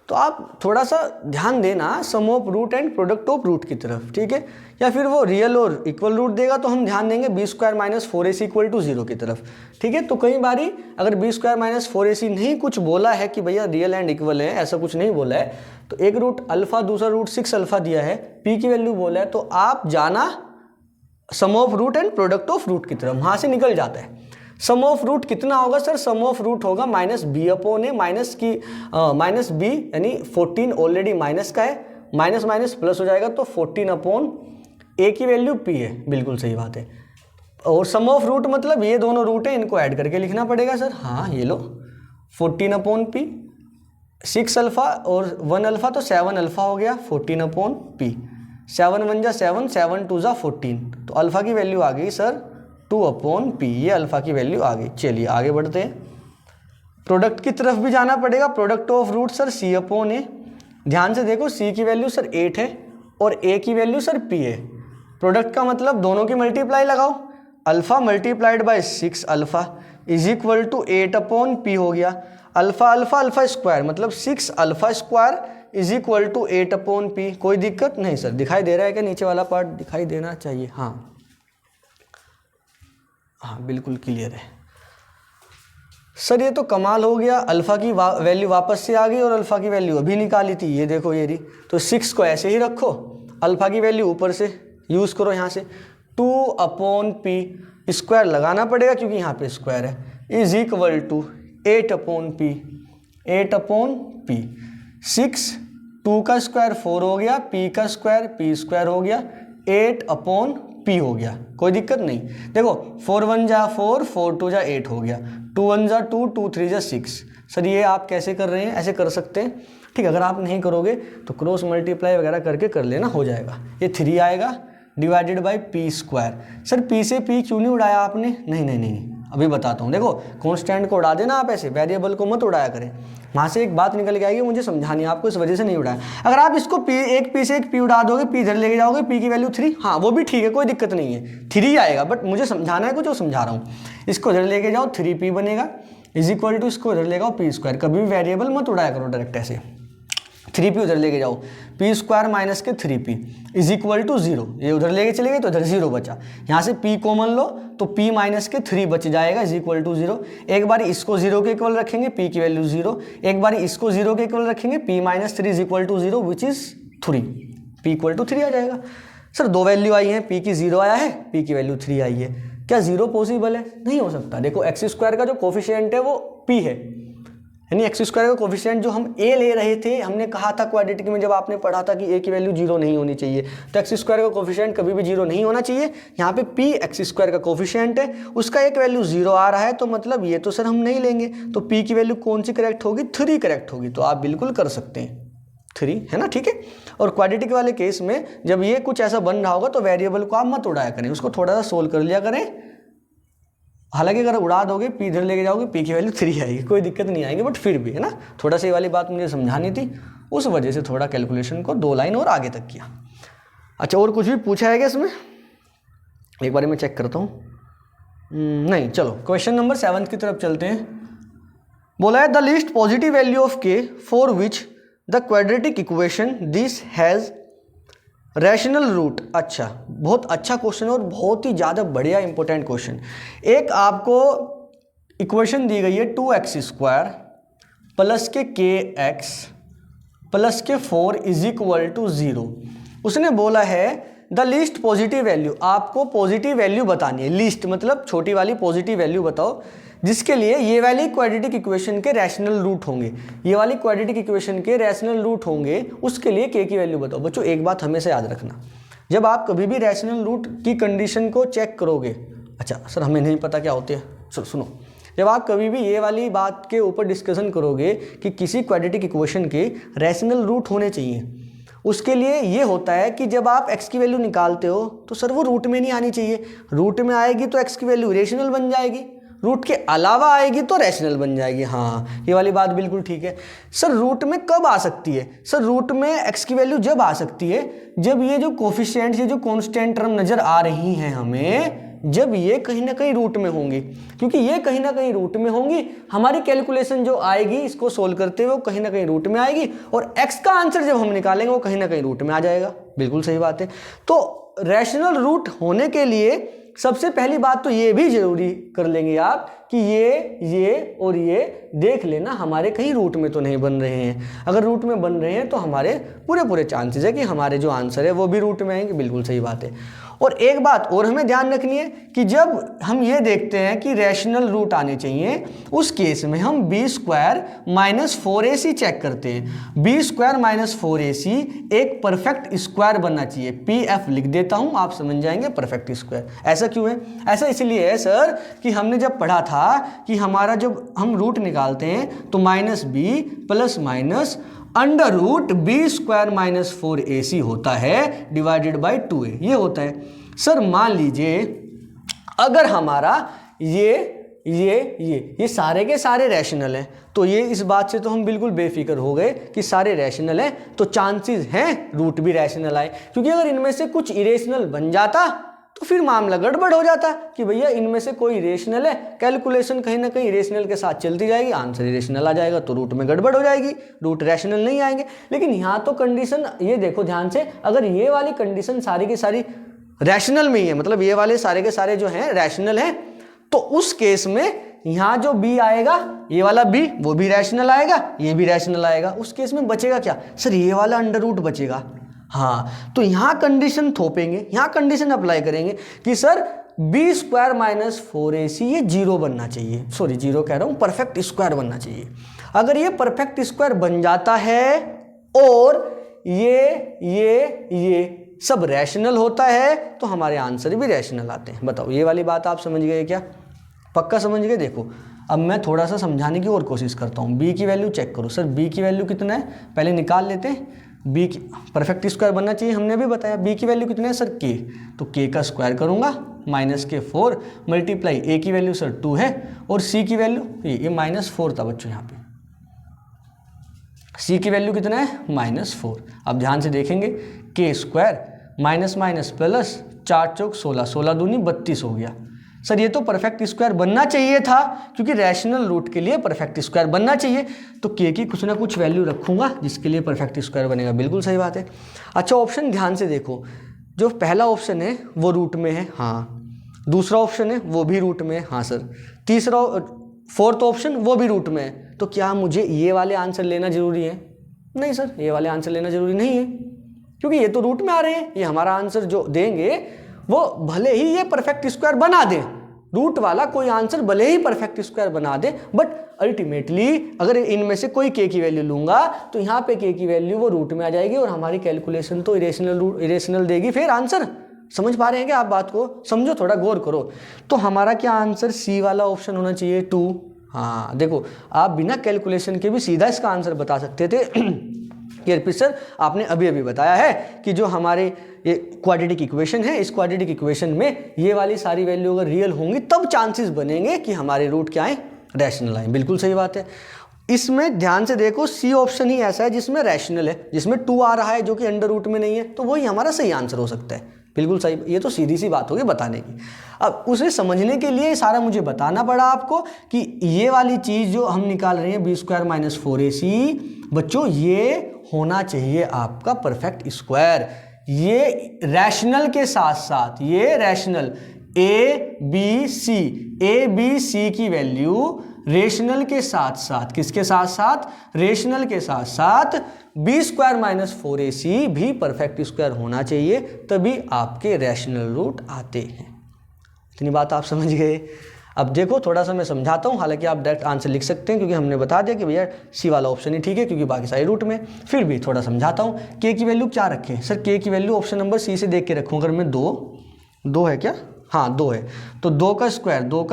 तो आप थोड़ा सा ध्यान देना sum of root and product of root की तरफ, ठीक है। या फिर वो रियल और इक्वल रूट देगा तो हम ध्यान देंगे b square minus 4ac equal to 0 की तरफ, ठीक है। तो कई बारी अगर बी स्क्वायर माइनस 4ac नहीं कुछ बोला है कि भैया रियल एंड इक्वल है, ऐसा कुछ नहीं बोला है, तो एक रूट अल्फा दूसरा रूट 6 अल्फा दिया है, पी की वैल्यू बोला है, तो आप जाना sum of root and product of root की तरफ, वहाँ से निकल जाता है। सम ऑफ रूट कितना होगा सर? सम ऑफ रूट होगा माइनस बी अपॉन ए, माइनस बी यानी 14 ऑलरेडी माइनस का है, माइनस माइनस प्लस हो जाएगा तो 14 अपॉन ए की वैल्यू पी है, बिल्कुल सही बात है। और सम ऑफ रूट मतलब ये दोनों रूट है, इनको ऐड करके लिखना पड़ेगा सर। हाँ ये लो 14 अपॉन पी, 6 अल्फा और 1 अल्फा तो 7 अल्फा हो गया, 14 अपॉन पी, 7 1 जा 7, 7 2 जा 14, तो अल्फा की वैल्यू आ गई सर 2 अपॉन पी, ये अल्फा की वैल्यू आ गई। चलिए आगे बढ़ते हैं, प्रोडक्ट की तरफ भी जाना पड़ेगा। Product of root sir c upon a, ध्यान से देखो सी की वैल्यू सर 8 है और ए की वैल्यू सर पी है। प्रोडक्ट का मतलब दोनों की मल्टीप्लाई लगाओ, alpha multiplied by 6 alpha is equal to 8 upon p हो गया। अल्फा अल्फा अल्फा स्क्वायर मतलब 6 alpha square is equal to 8 upon p. कोई दिक्कत नहीं सर? दिखाई दे रहा है क्या? नीचे वाला पार्ट दिखाई देना चाहिए। हाँ हाँ बिल्कुल क्लियर है सर। ये तो कमाल हो गया, अल्फ़ा की वैल्यू वापस से आ गई और अल्फ़ा की वैल्यू अभी निकाली थी, ये देखो ये रही। तो 6 को ऐसे ही रखो, अल्फ़ा की वैल्यू ऊपर से यूज़ करो यहाँ से, 2 अपॉन पी स्क्वायर लगाना पड़ेगा क्योंकि यहाँ पे स्क्वायर है, is equal to 8 upon p, 8 upon p. 6 2 का स्क्वायर 4 हो गया, पी का स्क्वायर पी स्क्वायर हो गया, 8 अपॉन पी हो गया। कोई दिक्कत नहीं। देखो 4 1 जा 4, 4 2 जा 8 हो गया, 2 1 जा 2, 2 3 जा 6। सर ये आप कैसे कर रहे हैं? ऐसे कर सकते हैं, ठीक। अगर आप नहीं करोगे तो क्रॉस मल्टीप्लाई वगैरह करके कर लेना, हो जाएगा। ये 3 आएगा divided by P square. Sir P से पी क्यों नहीं उड़ाया आपने? नहीं नहीं नहीं, अभी बताता हूँ। देखो कॉन्स्टेंट को उड़ा देना आप, ऐसे वेरिएबल को मत उड़ाया करें, वहाँ से एक बात निकल के आएगी, मुझे समझानी है आपको, इस वजह से नहीं उड़ाया। अगर आप इसको एक पी से एक पी उड़ा दोगे, पी इधर लेके जाओगे, पी की वैल्यू 3, हाँ वो भी ठीक है, कोई दिक्कत नहीं है, 3 आएगा, बट मुझे समझाना है कुछ, जो समझा रहा हूँ। इसको इधर लेके जाओ 3p बनेगा, इज इक्वल टू इसको इधर ले जाओ पी स्क्वायर। कभी भी वेरिएबल मत उड़ाया करो डायरेक्ट ऐसे, 3p उधर लेके जाओ, पी स्क्वायर माइनस के 3p इज इक्वल टू 0। ये उधर लेके चले गए तो इधर 0 बचा, यहाँ से p कॉमन लो तो p माइनस के 3 बच जाएगा, इज इक्वल टू 0। एक बार इसको 0 के इक्वल रखेंगे, p की वैल्यू 0, एक बार इसको 0 के इक्वल रखेंगे, p minus 3 is equal to 0 which is 3, p equal to 3 आ जाएगा। सर 2 वैल्यू आई है, p की 0 आया है, p की वैल्यू 3 आई है, क्या 0 पॉसिबल है? नहीं हो सकता। देखो एक्स स्क्वायर का जो कोफिशिएंट है वो p है, यानी एक्स स्क्वायर का कोफिशिएंट जो हम a ले रहे थे, हमने कहा था क्वाड्रेटिक में जब आपने पढ़ा था कि a की वैल्यू 0 नहीं होनी चाहिए, तो एक्स स्क्वायर का कोफिशिएंट कभी भी 0 नहीं होना चाहिए। यहाँ पे p एक्स स्क्वायर का कोफिशिएंट है, उसका एक वैल्यू 0 आ रहा है, तो मतलब ये तो सर हम नहीं लेंगे, तो p की वैल्यू कौन सी करेक्ट होगी? 3 करेक्ट होगी। तो आप बिल्कुल कर सकते हैं 3, है ना, ठीक है। और क्वाड्रेटिक वाले केस में जब ये कुछ ऐसा बन रहा होगा तो वेरिएबल को आप मत उड़ाया करें, उसको थोड़ा सा सोल्व कर लिया करें। हालांकि अगर उड़ा दोगे, पी इधर लेके जाओगे, पी की वैल्यू 3 आएगी, कोई दिक्कत नहीं आएगी, बट फिर भी है ना, थोड़ा सा ये वाली बात मुझे समझानी थी, उस वजह से थोड़ा कैलकुलेशन को 2 लाइन और आगे तक किया। अच्छा और कुछ भी पूछा है क्या इसमें? एक बार मैं चेक करता हूँ, नहीं। चलो क्वेश्चन नंबर 7 की तरफ चलते हैं। बोला है the least positive value of k for which the quadratic equation this has rational root. अच्छा, बहुत अच्छा क्वेश्चन और बहुत ही ज़्यादा बढ़िया इंपॉर्टेंट क्वेश्चन। एक आपको इक्वेशन दी गई है 2x स्क्वायर प्लस के kx प्लस के 4 इज इक्वल टू 0। उसने बोला है द लीस्ट पॉजिटिव वैल्यू, आपको पॉजिटिव वैल्यू बतानी है। लीस्ट मतलब छोटी वाली पॉजिटिव वैल्यू बताओ जिसके लिए ये वाली क्वाड्रेटिक इक्वेशन के रैशनल रूट होंगे, ये वाली क्वाड्रेटिक इक्वेशन के रैशनल रूट होंगे, उसके लिए के की वैल्यू बताओ। बच्चों एक बात हमेशा याद रखना, जब आप कभी भी रैशनल रूट की कंडीशन को चेक करोगे, अच्छा सर हमें नहीं पता क्या होते हैं, सुनो, जब आप कभी भी ये वाली बात के ऊपर डिस्कशन करोगे कि किसी क्वाड्रेटिक इक्वेशन के रैशनल रूट होने चाहिए, उसके लिए ये होता है कि जब आप x की वैल्यू निकालते हो तो सर वो रूट में नहीं आनी चाहिए, रूट में आएगी तो x की वैल्यू रेशनल बन जाएगी, रूट के अलावा आएगी तो रैशनल बन जाएगी। हाँ ये वाली बात बिल्कुल ठीक है। सर रूट में कब आ सकती है? सर रूट में x की वैल्यू जब आ सकती है जब ये जो कोफिशिएंट, ये जो कांस्टेंट टर्म नज़र आ रही हैं हमें, जब ये कहीं ना कहीं रूट में होंगी, क्योंकि ये कहीं ना कहीं रूट में होंगी, हमारी कैलकुलेशन जो आएगी इसको सोल्व करते हुए वो कहीं ना कहीं रूट में आएगी, और x का आंसर जब हम निकालेंगे वो कहीं ना कहीं रूट में आ जाएगा। बिल्कुल सही बात है। तो रैशनल रूट होने के लिए सबसे पहली बात तो ये भी जरूरी कर लेंगे आप कि ये और ये देख लेना हमारे कहीं रूट में तो नहीं बन रहे हैं। अगर रूट में बन रहे हैं तो हमारे पूरे चांसेस है कि हमारे जो आंसर है वो भी रूट में आएंगे। बिल्कुल सही बात है। और एक बात और हमें ध्यान रखनी है कि जब हम ये देखते हैं कि रैशनल रूट आने चाहिए, उस केस में हम b² - 4ac चेक करते हैं। b² - 4ac एक परफेक्ट स्क्वायर बनना चाहिए। pf लिख देता हूं, आप समझ जाएंगे परफेक्ट स्क्वायर। ऐसा क्यों है? ऐसा इसलिए है सर कि हमने जब पढ़ा था कि हमारा जब हम रूट निकालते हैं तो -b ± under root b² - 4ac होता है डिवाइडेड बाई 2a, ये होता है। सर मान लीजिए अगर हमारा ये सारे के सारे रैशनल हैं, तो ये इस बात से तो हम बिल्कुल बेफिक्र हो गए कि सारे रैशनल हैं, तो चांसेस हैं रूट भी रैशनल आए। क्योंकि अगर इनमें से कुछ इरेशनल बन जाता तो फिर मामला गड़बड़ हो जाता कि भैया इनमें से कोई इरेशनल है, कैलकुलेशन कहीं ना कहीं इरेशनल के साथ चलती जाएगी, आंसर इरेशनल आ जाएगा तो रूट में गड़बड़ हो जाएगी, रूट रैशनल नहीं आएंगे। लेकिन यहाँ तो कंडीशन ये देखो ध्यान से, अगर ये वाली कंडीशन सारी की सारी रैशनल में ही है, मतलब ये वाले सारे के सारे जो हैं रैशनल हैं, तो उस केस में यहाँ जो b आएगा, ये वाला b वो भी रैशनल आएगा, ये भी रैशनल आएगा। उस केस में बचेगा क्या सर? ये वाला अंडर रूट बचेगा। हाँ, तो यहाँ कंडीशन थोपेंगे, यहाँ कंडीशन अप्लाई करेंगे कि सर b² - 4ac ये 0 बनना चाहिए, सॉरी 0 कह रहा हूँ, परफेक्ट स्क्वायर बनना चाहिए। अगर ये परफेक्ट स्क्वायर बन जाता है और ये सब रैशनल होता है तो हमारे आंसर भी रैशनल आते हैं। बताओ ये वाली बात आप समझ गए क्या? पक्का समझ गए? देखो अब मैं थोड़ा सा समझाने की और कोशिश करता हूँ। b की वैल्यू चेक करो। सर b की वैल्यू कितना है पहले निकाल लेते हैं। b की परफेक्ट स्क्वायर बनना चाहिए, हमने अभी बताया। b की वैल्यू कितना है सर? k, तो k का स्क्वायर करूँगा -4 मल्टीप्लाई a की वैल्यू सर 2 है, और c की वैल्यू ये -4 था बच्चों, यहाँ पे c की वैल्यू कितना है? -4। अब ध्यान से देखेंगे, k² माइनस प्लस 4 चौक 16, 16 दूनी 32 हो गया। सर ये तो परफेक्ट स्क्वायर बनना चाहिए था, क्योंकि रैशनल रूट के लिए परफेक्ट स्क्वायर बनना चाहिए, तो k की कुछ ना कुछ वैल्यू रखूंगा जिसके लिए परफेक्ट स्क्वायर बनेगा। बिल्कुल सही बात है। अच्छा ऑप्शन ध्यान से देखो, जो पहला ऑप्शन है वो रूट में है, हाँ। दूसरा ऑप्शन है वो भी रूट में है, हाँ सर। तीसरा फोर्थ ऑप्शन वो भी रूट में है, तो क्या मुझे ये वाले आंसर लेना जरूरी है? नहीं सर, ये वाले आंसर लेना जरूरी नहीं है, क्योंकि ये तो रूट में आ रहे हैं। ये हमारा आंसर जो देंगे वो भले ही ये परफेक्ट स्क्वायर बना दे, रूट वाला कोई आंसर भले ही परफेक्ट स्क्वायर बना दे, बट अल्टीमेटली अगर इनमें से कोई k की वैल्यू लूंगा तो यहाँ पे k की वैल्यू वो रूट में आ जाएगी, और हमारी कैलकुलेशन तो इरेशनल देगी फिर आंसर। समझ पा रहे हैं क्या आप बात को? समझो, थोड़ा गौर करो। तो हमारा क्या आंसर सी वाला ऑप्शन होना चाहिए 2। हाँ देखो, आप बिना कैलकुलेशन के भी सीधा इसका आंसर बता सकते थे कि सर आपने अभी अभी बताया है कि जो हमारे ये क्वाड्रेटिक इक्वेशन है, इस क्वाड्रेटिक इक्वेशन में ये वाली सारी वैल्यू अगर रियल होंगी तब चांसेस बनेंगे कि हमारे रूट क्या आए? रैशनल आए। बिल्कुल सही बात है। इसमें ध्यान से देखो, सी ऑप्शन ही ऐसा है जिसमें रैशनल है, जिसमें 2 आ रहा है जो कि अंडर रूट में नहीं है, तो वही हमारा सही आंसर हो सकता है। बिल्कुल सही, ये तो सीधी सी बात होगी बताने की। अब उसे समझने के लिए सारा मुझे बताना पड़ा आपको कि ये वाली चीज़ जो हम निकाल रहे हैं b² - 4ac, बच्चों ये होना चाहिए आपका परफेक्ट स्क्वायर। ये रैशनल के साथ साथ, ये रैशनल ए बी सी की वैल्यू रेशनल के साथ साथ, किसके साथ साथ? रेशनल के साथ साथ b² - 4ac भी परफेक्ट स्क्वायर होना चाहिए, तभी आपके रैशनल रूट आते हैं। इतनी बात आप समझ गए। अब देखो थोड़ा सा मैं समझाता हूँ, हालांकि आप डायरेक्ट आंसर लिख सकते हैं क्योंकि हमने बता दिया कि भैया सी वाला ऑप्शन ही ठीक है, क्योंकि बाकी सारे रूट में। फिर भी थोड़ा समझाता हूँ। के की वैल्यू क्या रखें? सर के की वैल्यू ऑप्शन नंबर सी से देख के रखूँ। अगर मैं 2 है क्या? हाँ 2 है, तो 2 का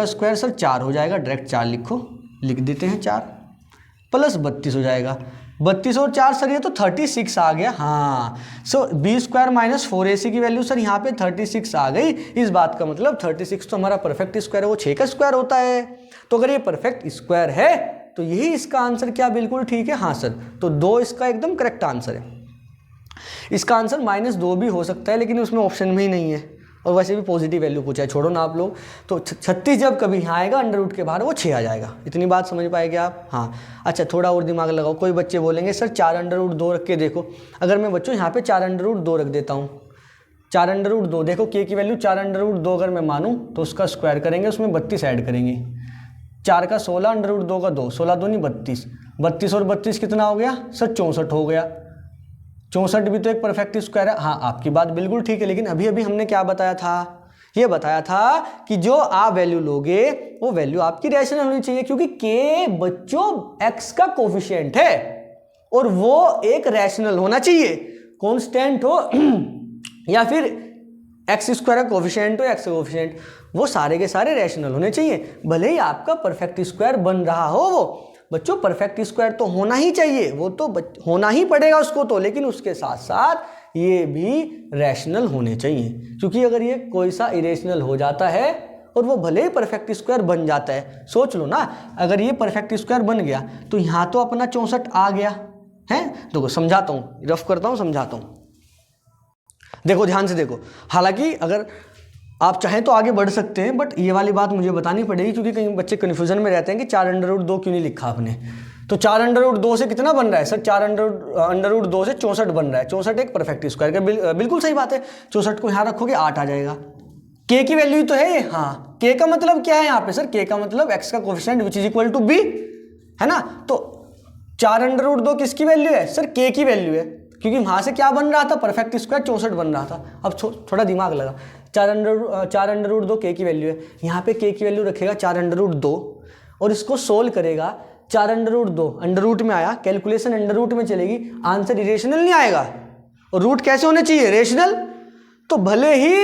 स्क्वायर सर 4 हो जाएगा, डायरेक्ट 4 लिख देते हैं 4 प्लस 32 हो जाएगा। 32 और 4 सर ये तो 36 आ गया। हाँ, सो b² - 4ac की वैल्यू सर यहाँ पे 36 आ गई। इस बात का मतलब 36 तो हमारा परफेक्ट स्क्वायर है, वो 6 का स्क्वायर होता है। तो अगर ये परफेक्ट स्क्वायर है तो यही इसका आंसर क्या बिल्कुल ठीक है? हाँ सर, तो 2 इसका एकदम करेक्ट आंसर है। इसका आंसर -2 भी हो सकता है, लेकिन उसमें ऑप्शन में ही नहीं है। और वैसे भी पॉजिटिव वैल्यू पूछा है, छोड़ो ना आप लोग। तो 36 जब कभी यहाँ आएगा अंडर रूट के बाहर वो 6 आ जाएगा। इतनी बात समझ पाएंगे आप? हाँ। अच्छा, थोड़ा और दिमाग लगाओ। कोई बच्चे बोलेंगे सर 4 अंडर रूट 2 रख के देखो। अगर मैं बच्चों यहाँ पे 4 अंडर रूट 2 रख देता हूँ, 4 अंडर रूट 2, देखो के की वैल्यू 4 अंडर रूट 2 अगर मैं मानूँ तो उसका स्क्वायर करेंगे, उसमें 32 ऐड करेंगे। 4 का 16, अंडर रूट 2 का 2, 16 दूनी 32, 32 और 32 कितना हो गया सर? 64 हो गया। 64 भी तो एक परफेक्ट स्क्वायर है। हाँ, आपकी बात बिल्कुल ठीक है, लेकिन अभी अभी हमने क्या बताया था? ये बताया था कि जो आप वैल्यू लोगे वो वैल्यू आपकी रैशनल होनी चाहिए, क्योंकि के बच्चों x का कोफिशिएंट है और वो एक रैशनल होना चाहिए, कांस्टेंट हो या फिर एक्स स्क्वायर का कोफिशिएंट हो, एक्स का कोफिशिएंट, वो सारे के सारे रैशनल होने चाहिए। भले ही आपका परफेक्ट स्क्वायर बन रहा हो, वो बच्चों परफेक्ट स्क्वायर तो होना ही चाहिए, वो तो होना ही पड़ेगा उसको तो, लेकिन उसके साथ साथ ये भी रैशनल होने चाहिए। क्योंकि अगर ये कोई सा इरेशनल हो जाता है और वो भले ही परफेक्ट स्क्वायर बन जाता है, सोच लो ना, अगर ये परफेक्ट स्क्वायर बन गया तो यहाँ तो अपना 64 आ गया है। देखो समझाता हूँ, रफ करता हूँ, समझाता हूँ। देखो ध्यान से देखो, हालांकि अगर आप चाहें तो आगे बढ़ सकते हैं, बट ये वाली बात मुझे बतानी पड़ेगी क्योंकि कई बच्चे कन्फ्यूजन में रहते हैं कि 4 अंडर रूट 2 क्यों नहीं लिखा आपने। तो 4 अंडर रूट 2 से कितना बन रहा है सर? 4 अंडर रूट 2 से 64 बन रहा है। 64 एक परफेक्ट स्क्वायर का, बिल्कुल सही बात है। 64 को यहाँ रखोगे 8 आ जाएगा। के की वैल्यू तो है ये। हाँ, के का मतलब क्या है यहाँ पे सर? के का मतलब एक्स का coefficient which is equal to b, है ना। तो 4 अंडर रूट 2 किसकी वैल्यू है सर? के की वैल्यू है, क्योंकि वहां से क्या बन रहा था? परफेक्ट स्क्वायर 64 बन रहा था। अब थोड़ा दिमाग लगा, 4 अंडर रूट 2 के की वैल्यू है, यहाँ पे के की वैल्यू रखेगा 4 अंडर रूट 2 और इसको सोल्व करेगा। 4 अंडर रूट 2 अंडर रूट में आया, कैलकुलेशन अंडर रूट में चलेगी, आंसर इरेशनल नहीं आएगा। और रूट कैसे होने चाहिए? रेशनल। तो भले ही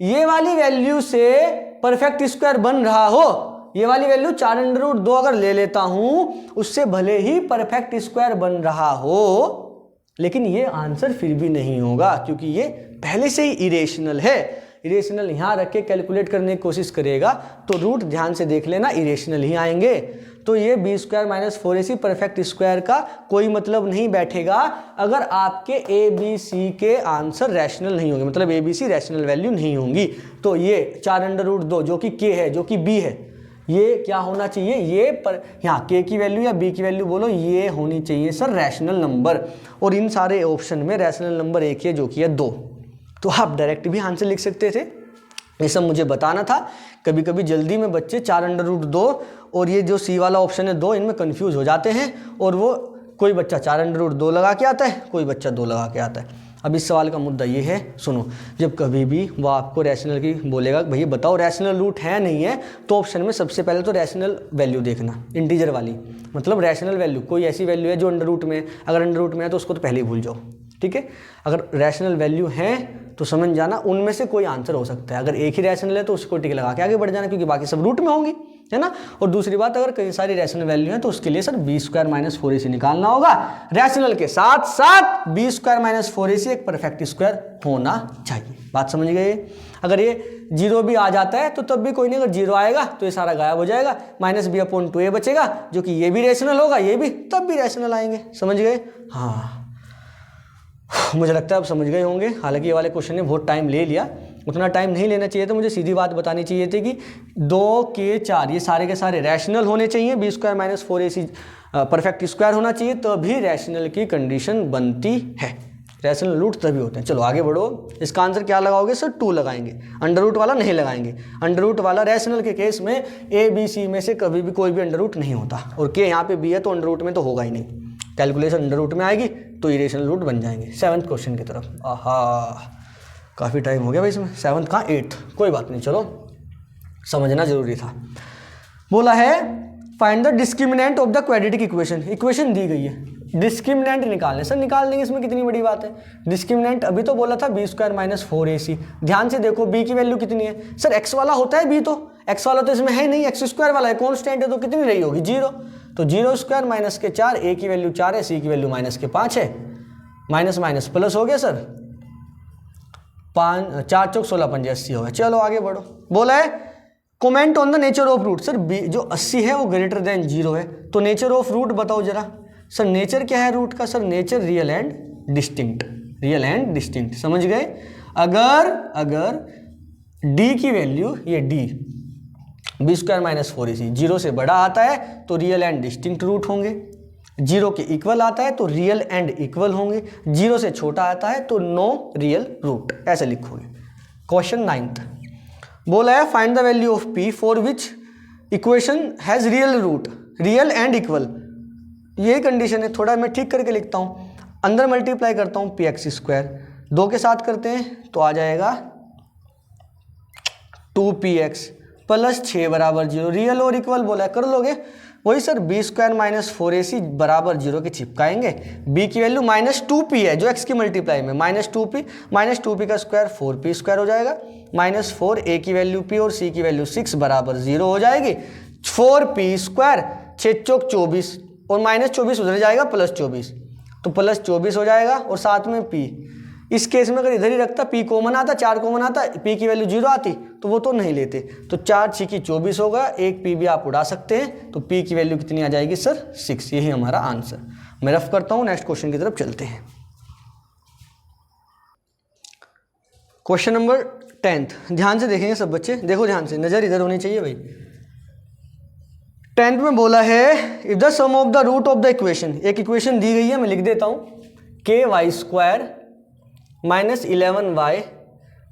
ये वाली वैल्यू से परफेक्ट स्क्वायर बन रहा हो, ये वाली वैल्यू 4 अंडर रूट 2 अगर ले लेता हूं, उससे भले ही परफेक्ट स्क्वायर बन रहा हो, लेकिन ये आंसर फिर भी नहीं होगा, क्योंकि ये पहले से ही इरेशनल है। इरेशनल यहाँ रख के कैलकुलेट करने की कोशिश करेगा तो रूट ध्यान से देख लेना इरेशनल ही आएंगे। तो ये b square minus 4ac perfect square का कोई मतलब नहीं बैठेगा अगर आपके ए बी सी के आंसर रैशनल नहीं होंगे, मतलब a b c rational value नहीं होंगी। तो ये 4 अंडर रूट 2 जो कि के है, जो कि बी है, ये क्या होना चाहिए? ये पर यहाँ के की वैल्यू या बी की वैल्यू बोलो, ये होनी चाहिए सर रैशनल नंबर। और इन सारे ऑप्शन में रैशनल नंबर एक ही है, जो कि है 2। तो आप डायरेक्ट भी आंसर लिख सकते थे, ये सब मुझे बताना था। कभी कभी जल्दी में बच्चे 4 अंडर रूट 2 और ये जो सी वाला ऑप्शन है 2, इनमें कन्फ्यूज हो जाते हैं और वो कोई बच्चा 4 अंडर रूट 2 लगा के आता है, कोई बच्चा 2 लगा के आता है। अब इस सवाल का मुद्दा ये है, सुनो, जब कभी भी वो आपको रैशनल की बोलेगा, भैया बताओ रैशनल रूट है नहीं है, तो ऑप्शन में सबसे पहले तो रैशनल वैल्यू देखना, इंटीजर वाली, मतलब रैशनल वैल्यू, कोई ऐसी वैल्यू है जो अंडर रूट में, अगर अंडर रूट में है तो उसको तो पहले ही भूल जाओ, ठीक है। अगर रैशनल वैल्यू है तो समझ जाना उनमें से कोई आंसर हो सकता है। अगर एक ही रैशनल है तो उसको टिक लगा के आगे बढ़ जाना, क्योंकि बाकी सब रूट में होंगी, है ना। और दूसरी बात, अगर कई सारी रैशनल वैल्यू है तो उसके लिए sir B square minus 4ac निकालना होगा। रैशनल के साथ साथ बी स्क्वायर माइनस 4ac एक परफेक्ट स्क्वायर होना चाहिए। बात समझ गए? अगर ये 0 भी आ जाता है तो तब भी कोई नहीं, अगर 0 आएगा तो ये सारा गायब हो जाएगा, माइनस बी अपॉन 2a बचेगा, जो कि ये भी रैशनल होगा, ये भी, तब भी रैशनल आएंगे। समझ गए? हाँ, मुझे लगता है आप समझ गए होंगे। हालांकि ये वाले क्वेश्चन ने बहुत टाइम ले लिया, उतना टाइम नहीं लेना चाहिए था। मुझे सीधी बात बतानी चाहिए थी कि 2 के 4 ये सारे के सारे रैशनल होने चाहिए, b square minus 4ac perfect square होना चाहिए, तभी रैशनल की कंडीशन बनती है। रैशनल रूट तभी होते हैं। चलो आगे बढ़ो। इसका आंसर क्या लगाओगे सर? 2 लगाएंगे, अंडर रूट वाला नहीं लगाएंगे। अंडर रूट वाला रैशनल के केस में ए बी सी में से कभी भी कोई भी अंडर रूट नहीं होता, और के यहाँ पे बी है तो अंडर रूट में तो होगा ही नहीं। कैलकुलेशन अंडर रूट में आएगी तो इरेशनल रूट बन जाएंगे। 7th क्वेश्चन की तरफ। आहा, काफ़ी टाइम हो गया भाई इसमें, 7th कहाँ 8th, कोई बात नहीं, चलो समझना जरूरी था। बोला है find the discriminant of the quadratic equation. Equation दी गई है, डिस्क्रिमिनेंट निकालने। सर निकाल देंगे, इसमें कितनी बड़ी बात है। डिस्क्रिमिनेंट अभी तो बोला था बी स्क्वायर माइनस 4ac। ध्यान से देखो बी की वैल्यू कितनी है सर? एक्स वाला होता है बी, तो एक्स वाला तो इसमें है नहीं, एक्स स्क्वायर वाला है, कॉन्स्टेंट है, तो कितनी रही होगी? 0। तो 0 स्क्वायर माइनस के 4, ए की वैल्यू 4 है, सी की वैल्यू माइनस के 5 है, माइनस माइनस प्लस हो गया सर, 5 4 चौक 16 5 80 हो गया। चलो आगे बढ़ो। बोला है comment on the nature of root. Sir b जो 80 है वो ग्रेटर देन 0 है, तो नेचर ऑफ रूट बताओ जरा। सर नेचर क्या है रूट का? Sir nature real and distinct, real and distinct. समझ गए? अगर डी की वैल्यू, ये D B square minus 4ac, 0 से बड़ा आता है तो रियल एंड डिस्टिंक्ट रूट होंगे, 0 के इक्वल आता है तो रियल एंड इक्वल होंगे, 0 से छोटा आता है तो नो रियल रूट, ऐसे लिखोगे। क्वेश्चन 9th बोला है find the value of p for which equation has real root, real and equal, ये कंडीशन है। थोड़ा मैं ठीक करके लिखता हूँ, अंदर मल्टीप्लाई करता हूँ px स्क्वायर, 2 के साथ करते हैं तो आ जाएगा 2px प्लस 6 बराबर 0, रियल और इक्वल बोला है, कर लोगे। वही sir B square minus 4ac बराबर 0 के चिपकाएंगे, b की वैल्यू -2p है जो x की मल्टीप्लाई में, -2p का स्क्वायर 4p स्क्वायर हो जाएगा, -4a की वैल्यू p और c की वैल्यू 6 बराबर 0 हो जाएगी, 4p स्क्वायर 6 चौक 24 और -24 उधर जाएगा +24 तो +24 हो जाएगा, और साथ में p। इस केस में अगर इधर ही रखता p कॉमन आता, 4 कॉमन आता, p की वैल्यू 0 आती तो वो तो नहीं लेते, तो 4 6 24 होगा, एक p भी आप उड़ा सकते हैं, तो p की वैल्यू कितनी आ जाएगी सर 6, यही हमारा आंसर। मैं रफ करता हूँ, नेक्स्ट क्वेश्चन की तरफ चलते हैं। क्वेश्चन नंबर 10th, ध्यान से देखेंगे सब बच्चे, देखो ध्यान से, नजर इधर होनी चाहिए भाई। 10th में बोला है if the sum of the root of the equation, एक इक्वेशन दी गई है, मैं लिख देता हूँ, ky square minus 11y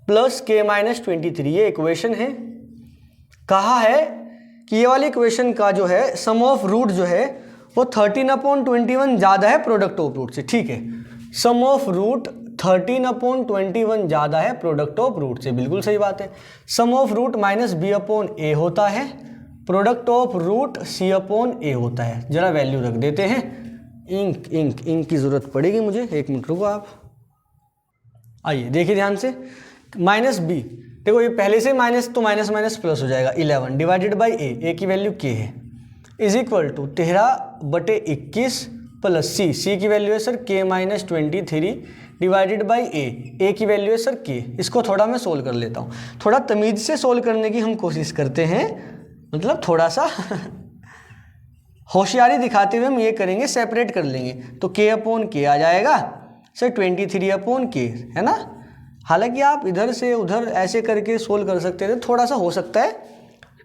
plus k minus 23, ये इक्वेशन है। कहा है कि ये वाली इक्वेशन का जो है सम ऑफ रूट जो है वो 13/21 ज़्यादा है प्रोडक्ट ऑफ रूट से, ठीक है। सम ऑफ रूट 13/21 ज़्यादा है प्रोडक्ट ऑफ रूट से, बिल्कुल सही बात है। सम ऑफ रूट -b/a होता है, प्रोडक्ट ऑफ रूट c/a होता है। जरा वैल्यू रख देते हैं, इंक की ज़रूरत पड़ेगी मुझे, 1 मिनट रुको आप। आइए देखिए ध्यान से, -b, देखो ये पहले से माइनस तो माइनस माइनस प्लस हो जाएगा, 11 डिवाइडेड बाई a की वैल्यू k है, is equal to 13/21 plus c की वैल्यू है sir k minus 23 divided by a की वैल्यू है सर k। इसको थोड़ा मैं सोल्व कर लेता हूँ, थोड़ा तमीज़ से सोल्व करने की हम कोशिश करते हैं, मतलब थोड़ा सा होशियारी दिखाते हुए हम ये करेंगे, सेपरेट कर लेंगे, तो k/k आ जाएगा सर 23/k, है ना। हालांकि आप इधर से उधर ऐसे करके सोल्व कर सकते थे, थोड़ा सा हो सकता है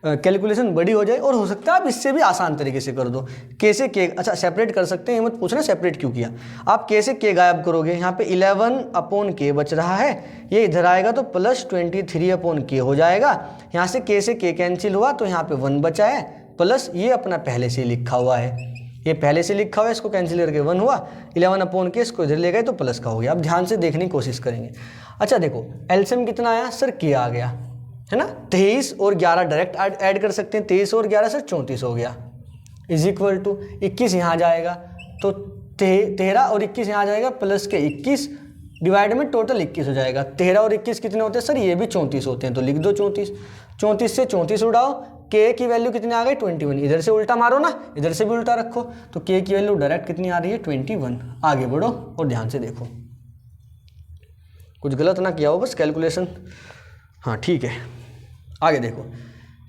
कैलकुलेशन बड़ी हो जाए, और हो सकता है आप इससे भी आसान तरीके से कर दो। k से k, अच्छा सेपरेट कर सकते हैं, ये मत पूछना सेपरेट क्यों किया। आप k से k गायब करोगे, यहाँ पे 11/k बच रहा है, ये इधर आएगा तो प्लस 23/k हो जाएगा। यहाँ से k कैंसिल हुआ तो यहाँ पे 1 बचा है, प्लस ये अपना पहले से लिखा हुआ है, ये पहले से लिखा हुआ है, इसको कैंसिल करके 1 हुआ, 11/k इसको इधर ले गए तो प्लस का हो गया। अब ध्यान से देखने की कोशिश करेंगे। अच्छा देखो एलसीएम कितना आया सर, k आ गया, है ना। 23 और 11 डायरेक्ट ऐड कर सकते हैं, 23 और 11 सर 34 हो गया, इज इक्वल टू 21 यहाँ जाएगा तो 13 और 21 यहाँ जाएगा, प्लस के 21 डिवाइड में टोटल 21 हो जाएगा। 13 और 21 कितने होते हैं सर, ये भी 34 होते हैं, तो लिख दो 34। 34 से 34 उड़ाओ, k की वैल्यू कितनी आ गई 21, इधर से उल्टा मारो ना, इधर से भी उल्टा रखो, तो k की वैल्यू डायरेक्ट कितनी आ रही है 21। आगे बढ़ो और ध्यान से देखो, कुछ गलत ना किया हो बस कैलकुलेशन, हाँ ठीक है। आगे देखो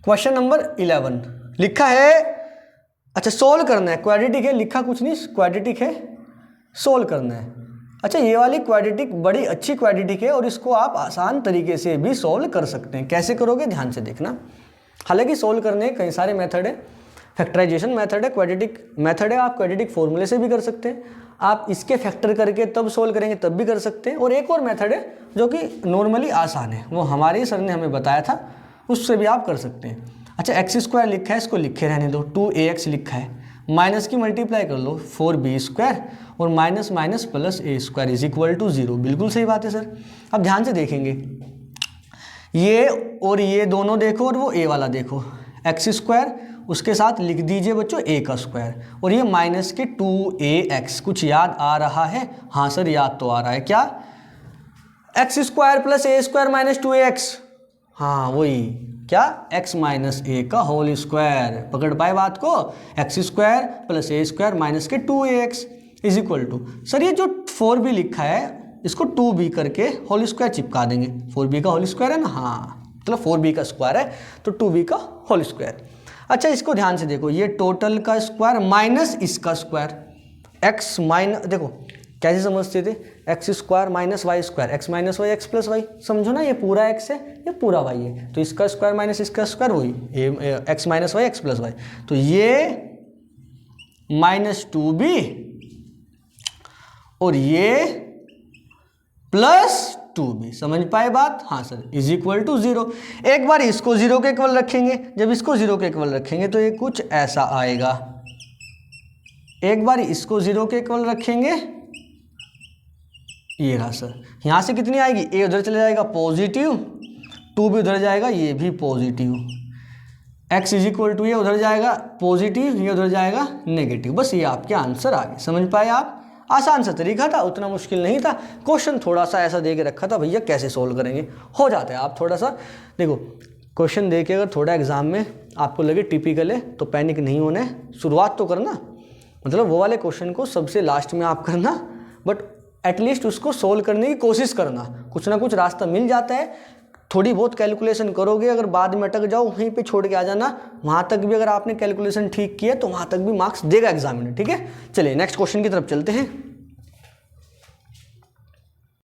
क्वेश्चन नंबर 11 लिखा है, अच्छा सोल्व करना है, क्वाड्रेटिक है, लिखा कुछ नहीं, क्वाड्रेटिक है, सोल्व करना है। अच्छा ये वाली क्वाड्रेटिक बड़ी अच्छी क्वाड्रेटिक है और इसको आप आसान तरीके से भी सोल्व कर सकते हैं। कैसे करोगे ध्यान से देखना, हालांकि सोल्व करने के कई सारे मेथड है, फैक्टराइजेशन मेथड है, क्वाड्रेटिक मेथड है, आप क्वाड्रेटिक फॉर्मूले से भी कर सकते हैं, आप इसके फैक्टर करके तब सोल्व करेंगे तब भी कर सकते हैं, और एक और मेथड है जो कि नॉर्मली आसान है, वो हमारे सर ने हमें बताया था, उससे भी आप कर सकते हैं। अच्छा x² लिखा है, इसको लिखे रहने दो, 2ax लिखा है, माइनस की मल्टीप्लाई कर लो 4b² और minus minus plus a² is equal to 0, बिल्कुल सही बात है सर। अब ध्यान से देखेंगे, ये और ये दोनों देखो और वो a वाला देखो, x² उसके साथ लिख दीजिए बच्चों a का स्क्वायर, और ये माइनस के 2ax, कुछ याद आ रहा है? हाँ सर याद तो आ रहा है, क्या x² plus a² minus 2ax, हाँ वही, क्या x माइनस a का होल स्क्वायर, पकड़ पाए बात को, x² प्लस a² माइनस के 2ax is equal to, sir ये जो 4b लिखा है इसको 2b करके होल स्क्वायर चिपका देंगे, 4b का होल स्क्वायर है ना, हाँ मतलब 4b का स्क्वायर है तो 2b का होल स्क्वायर। अच्छा इसको ध्यान से देखो, ये टोटल का स्क्वायर माइनस इसका स्क्वायर, x माइनस, देखो कैसे समझते थे, x square minus y square, x minus y x plus y, समझो ना, ये पूरा एक्स है ये पूरा वाई है, तो इसका स्क्वायर माइनस इसका स्क्वायर वही x minus y x plus y, तो ये -2b और ये +2b, समझ पाए बात? हाँ सर, इज इक्वल टू 0। एक बार इसको 0 के इक्वल रखेंगे, जब इसको 0 के इक्वल रखेंगे तो ये कुछ ऐसा आएगा। एक बार इसको 0 के इक्वल रखेंगे, ये रहा सर, यहाँ से कितनी आएगी, ए उधर चले जाएगा पॉजिटिव, 2 भी उधर जाएगा, ये भी positive, x is equal to ये उधर जाएगा पॉजिटिव, ये उधर जाएगा नेगेटिव। बस ये आपके आंसर आ गए। समझ पाए आप? आसान सा तरीका था, उतना मुश्किल नहीं था। क्वेश्चन थोड़ा सा ऐसा दे के रखा था, भैया कैसे सोल्व करेंगे, हो जाता है। आप थोड़ा सा देखो, क्वेश्चन दे के अगर थोड़ा एग्जाम में आपको लगे टिपिकल है तो पैनिक नहीं होना है, शुरुआत तो करना, मतलब वो वाले क्वेश्चन को सबसे लास्ट में आप करना, बट एटलीस्ट उसको सोल्व करने की कोशिश करना, कुछ ना कुछ रास्ता मिल जाता है। थोड़ी बहुत कैलकुलेशन करोगे, अगर बाद में अटक जाओ वहीं पे छोड़ के आ जाना, वहाँ तक भी अगर आपने कैलकुलेशन ठीक किया तो वहाँ तक भी मार्क्स देगा एग्जामिनर। ठीक है, चलिए नेक्स्ट क्वेश्चन की तरफ चलते हैं।